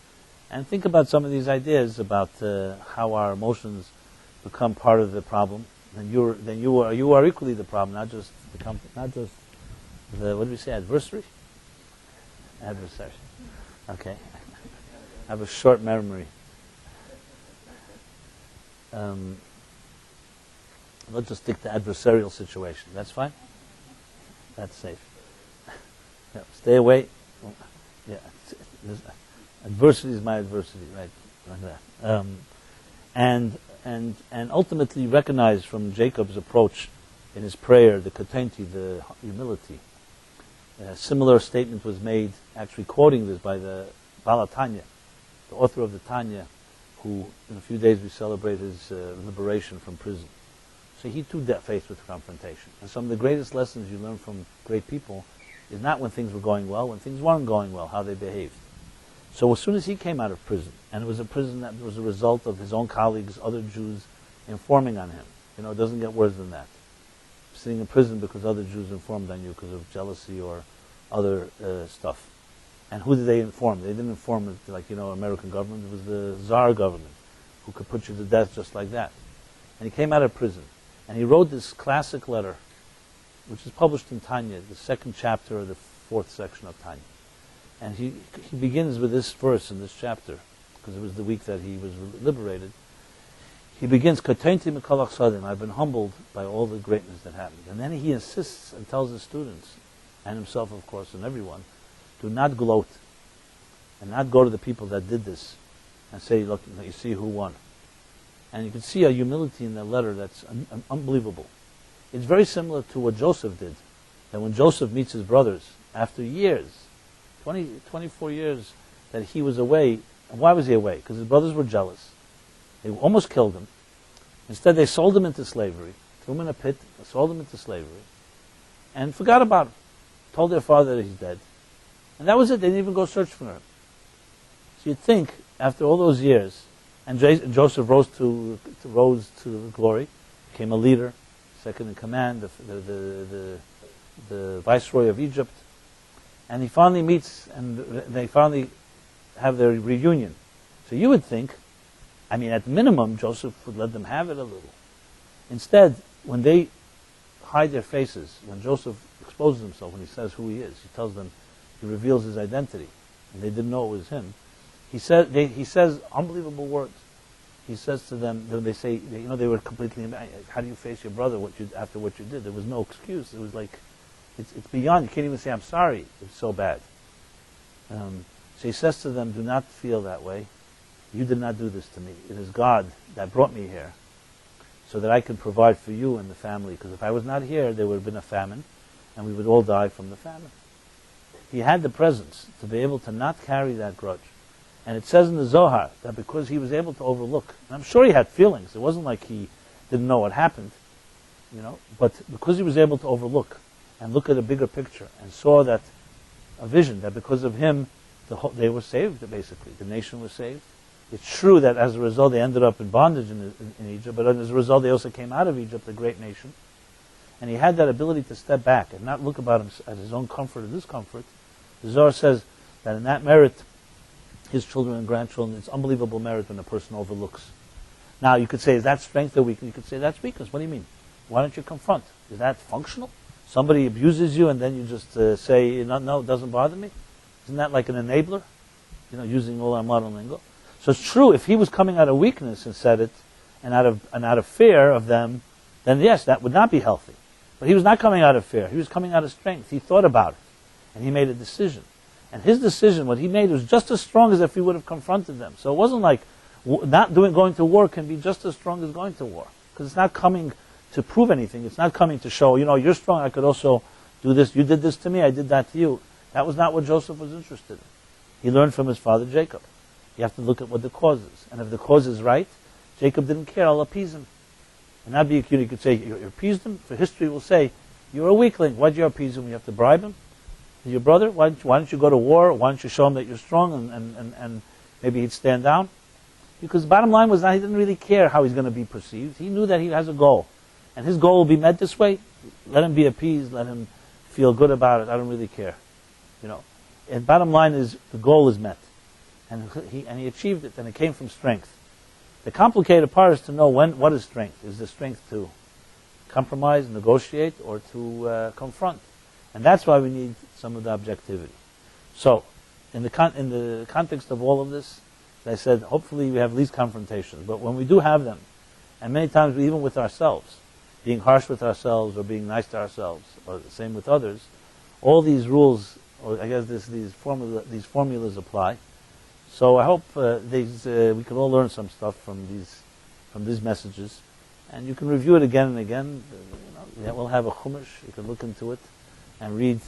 Speaker 1: and think about some of these ideas about how our emotions become part of the problem. You are equally the problem, not just the what do we say, adversary? Adversary. Okay. I have a short memory. Let's just stick to adversarial situation. That's fine? That's safe. Yeah, stay away. Yeah, adversity is my adversity, right? Like that. And ultimately recognize from Jacob's approach in his prayer the katenti, the humility. A similar statement was made, actually quoting this by the Bala Tanya, the author of the Tanya, who in a few days we celebrate his liberation from prison. So he too faced with confrontation. And some of the greatest lessons you learn from great people is not when things were going well, when things weren't going well, how they behaved. So as soon as he came out of prison, and it was a prison that was a result of his own colleagues, other Jews, informing on him. It doesn't get worse than that. Sitting in prison because other Jews informed on you because of jealousy or other stuff. And who did they inform? They didn't inform like, American government. It was the Tsar government who could put you to death just like that. And he came out of prison. And he wrote this classic letter, which is published in Tanya, the second chapter of the fourth section of Tanya. And he begins with this verse in this chapter, because it was the week that he was liberated. He begins, Katenti mikol achsadim, I've been humbled by all the greatness that happened. And then he insists and tells his students, and himself of course, and everyone, do not gloat, and not go to the people that did this, and say, look, you see who won. And you can see a humility in that letter that's unbelievable. It's very similar to what Joseph did. That when Joseph meets his brothers, after years, 24 years that he was away, and why was he away? Because his brothers were jealous. They almost killed him. Instead, they sold him into slavery, threw him in a pit, sold him into slavery, and forgot about him. Told their father that he's dead. And that was it. They didn't even go search for him. So you'd think, after all those years, and Joseph rose to glory, became a leader, second in command, the viceroy of Egypt. And he finally meets, and they finally have their reunion. So you would think, I mean, at minimum, Joseph would let them have it a little. Instead, when they hide their faces, when Joseph exposes himself, when he says who he is, he tells them, he reveals his identity, and they didn't know it was him. He says unbelievable words. He says to them, they say, they were completely, how do you face your brother after what you did? There was no excuse. It was like, it's beyond, you can't even say, I'm sorry, it's so bad. So he says to them, do not feel that way. You did not do this to me. It is God that brought me here so that I could provide for you and the family. Because if I was not here, there would have been a famine, and we would all die from the famine. He had the presence to be able to not carry that grudge. And it says in the Zohar that because he was able to overlook, and I'm sure he had feelings, it wasn't like he didn't know what happened, but because he was able to overlook and look at a bigger picture and saw that a vision that because of him they were saved, basically. The nation was saved. It's true that as a result they ended up in bondage in Egypt, but as a result they also came out of Egypt a great nation. And he had that ability to step back and not look about him at his own comfort or discomfort. The Zohar says that in that merit, his children and grandchildren, it's unbelievable merit when a person overlooks. Now you could say, is that strength or weakness? You could say that's weakness. What do you mean? Why don't you confront? Is that functional? Somebody abuses you and then you just say, no, it doesn't bother me? Isn't that like an enabler? Using all our modern lingo. So it's true, if he was coming out of weakness and said it, and out of fear of them, then yes, that would not be healthy. But he was not coming out of fear. He was coming out of strength. He thought about it. And he made a decision. And his decision, what he made, was just as strong as if he would have confronted them. So it wasn't like going to war can be just as strong as going to war. Because it's not coming to prove anything. It's not coming to show, you're strong, I could also do this. You did this to me, I did that to you. That was not what Joseph was interested in. He learned from his father Jacob. You have to look at what the cause is. And if the cause is right, Jacob didn't care, I'll appease him. And that'd be a cute, you could say, you appeased him? For history will say, you're a weakling. Why'd you appease him? You have to bribe him? Your brother? Why don't you go to war? Why don't you show him that you're strong and maybe he'd stand down? Because the bottom line was that he didn't really care how he's going to be perceived. He knew that he has a goal. And his goal will be met this way. Let him be appeased. Let him feel good about it. I don't really care. And bottom line is the goal is met. And he achieved it, and it came from strength. The complicated part is to know what is strength. Is the strength to compromise, negotiate, or to confront? And that's why we need some of the objectivity. So, in the context of all of this, as I said, hopefully we have these confrontations. But when we do have them, and many times even with ourselves, being harsh with ourselves or being nice to ourselves, or the same with others, all these rules, or I guess these formulas apply. So I hope we can all learn some stuff from these messages, and you can review it again and again. We'll have a chumash. You can look into it and read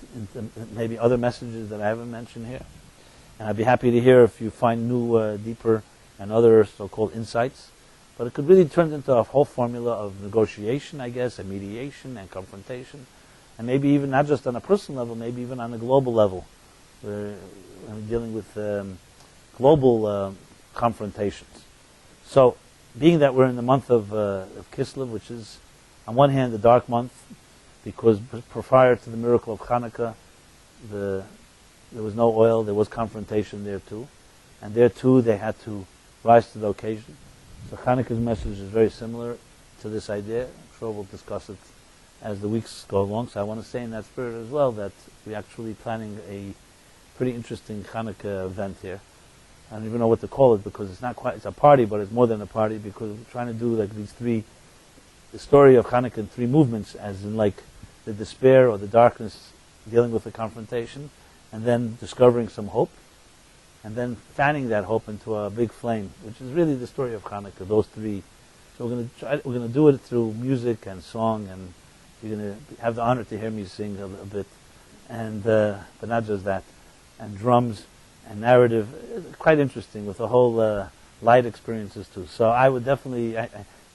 Speaker 1: maybe other messages that I haven't mentioned here. And I'd be happy to hear if you find new, deeper, and other so-called insights. But it could really turn into a whole formula of negotiation, I guess, and mediation and confrontation, and maybe even not just on a personal level, maybe even on a global level. We're dealing with global confrontations. So, being that we're in the month of Kislev, which is, on one hand, the dark month, because prior to the miracle of Hanukkah, there was no oil, there was confrontation there too. And there too, they had to rise to the occasion. So Hanukkah's message is very similar to this idea. I'm sure we'll discuss it as the weeks go along. So I want to say in that spirit as well that we're actually planning a pretty interesting Hanukkah event here. I don't even know what to call it because it's not quite, it's a party, but it's more than a party because we're trying to do like the story of Hanukkah in three movements, as in like the despair or the darkness dealing with the confrontation, and then discovering some hope, and then fanning that hope into a big flame, which is really the story of Hanukkah, those three. So we're going to do it through music and song, and you're going to have the honor to hear me sing a little bit, and but not just that, and drums and narrative, quite interesting with the whole light experiences too. So I would definitely,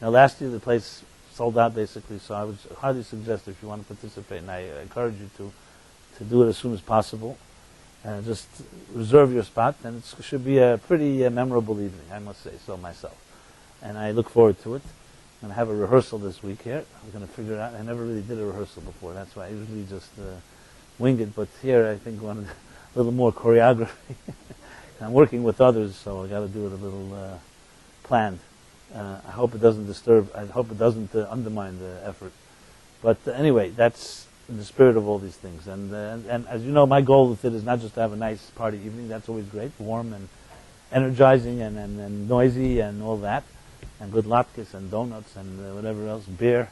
Speaker 1: last year the place sold out basically, so I would highly suggest if you want to participate, and I encourage you to do it as soon as possible. Just reserve your spot, and it should be a pretty memorable evening, I must say so myself. And I look forward to it. I'm going to have a rehearsal this week here. I'm going to figure it out. I never really did a rehearsal before. That's why I usually just wing it. But here I think one a little more choreography. I'm working with others, so I got to do it a little planned. I hope it doesn't disturb. I hope it doesn't undermine the effort. But anyway, that's in the spirit of all these things. And as you know, my goal with it is not just to have a nice party evening. That's always great, warm and energizing and noisy and all that, and good latkes and donuts and whatever else, beer.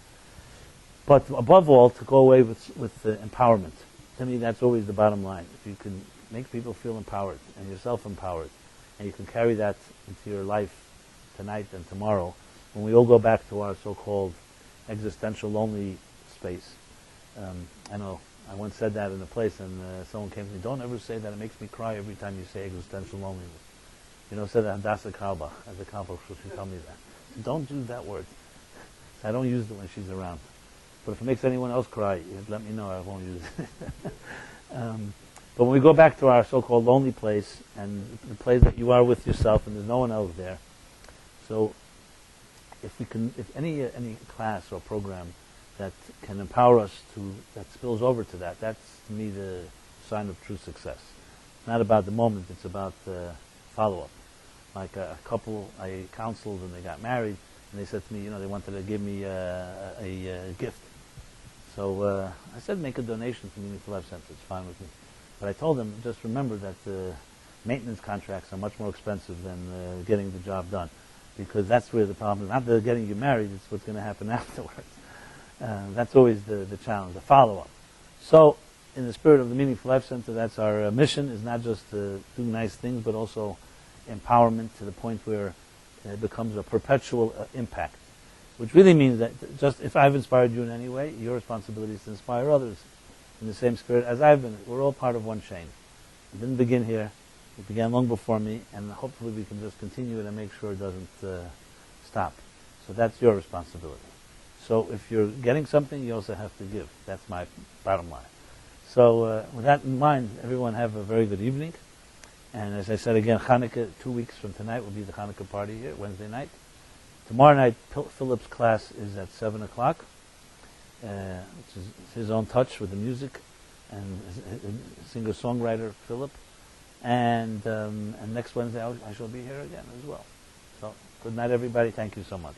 Speaker 1: But above all, to go away with empowerment. To me, that's always the bottom line. If you can make people feel empowered and yourself empowered, and you can carry that into your life tonight and tomorrow, when we all go back to our so-called existential lonely space. I know I once said that in a place, and someone came to me, don't ever say that, it makes me cry every time you say existential loneliness. You know, said that Hadassah Kalbach, as a Kalbach, she told me that. So don't use that word. I don't use it when she's around. But if it makes anyone else cry, let me know, I won't use it. But when we go back to our so-called lonely place, and the place that you are with yourself and there's no one else there, so if any class or program that can empower us that spills over to that, that's to me the sign of true success. It's not about the moment, it's about the follow-up. Like a couple I counseled and they got married, and they said to me, they wanted to give me a gift. So I said, make a donation to Meaningful Life Center, it's fine with me. But I told them, just remember that maintenance contracts are much more expensive than getting the job done. Because that's where the problem is. Not the getting you married, it's what's going to happen afterwards. That's always the challenge, the follow-up. So, in the spirit of the Meaningful Life Center, that's our mission, is not just to do nice things, but also empowerment to the point where it becomes a perpetual impact. Which really means that just if I've inspired you in any way, your responsibility is to inspire others in the same spirit as I've been. We're all part of one chain. It didn't begin here. It began long before me, and hopefully we can just continue it and make sure it doesn't stop. So that's your responsibility. So if you're getting something, you also have to give. That's my bottom line. So with that in mind, everyone have a very good evening. And as I said again, Hanukkah, 2 weeks from tonight, will be the Hanukkah party here, Wednesday night. Tomorrow night, Philip's class is at 7 o'clock, which is his own touch with the music, and singer-songwriter Philip. And next Wednesday I shall be here again as well. So good night, everybody. Thank you so much.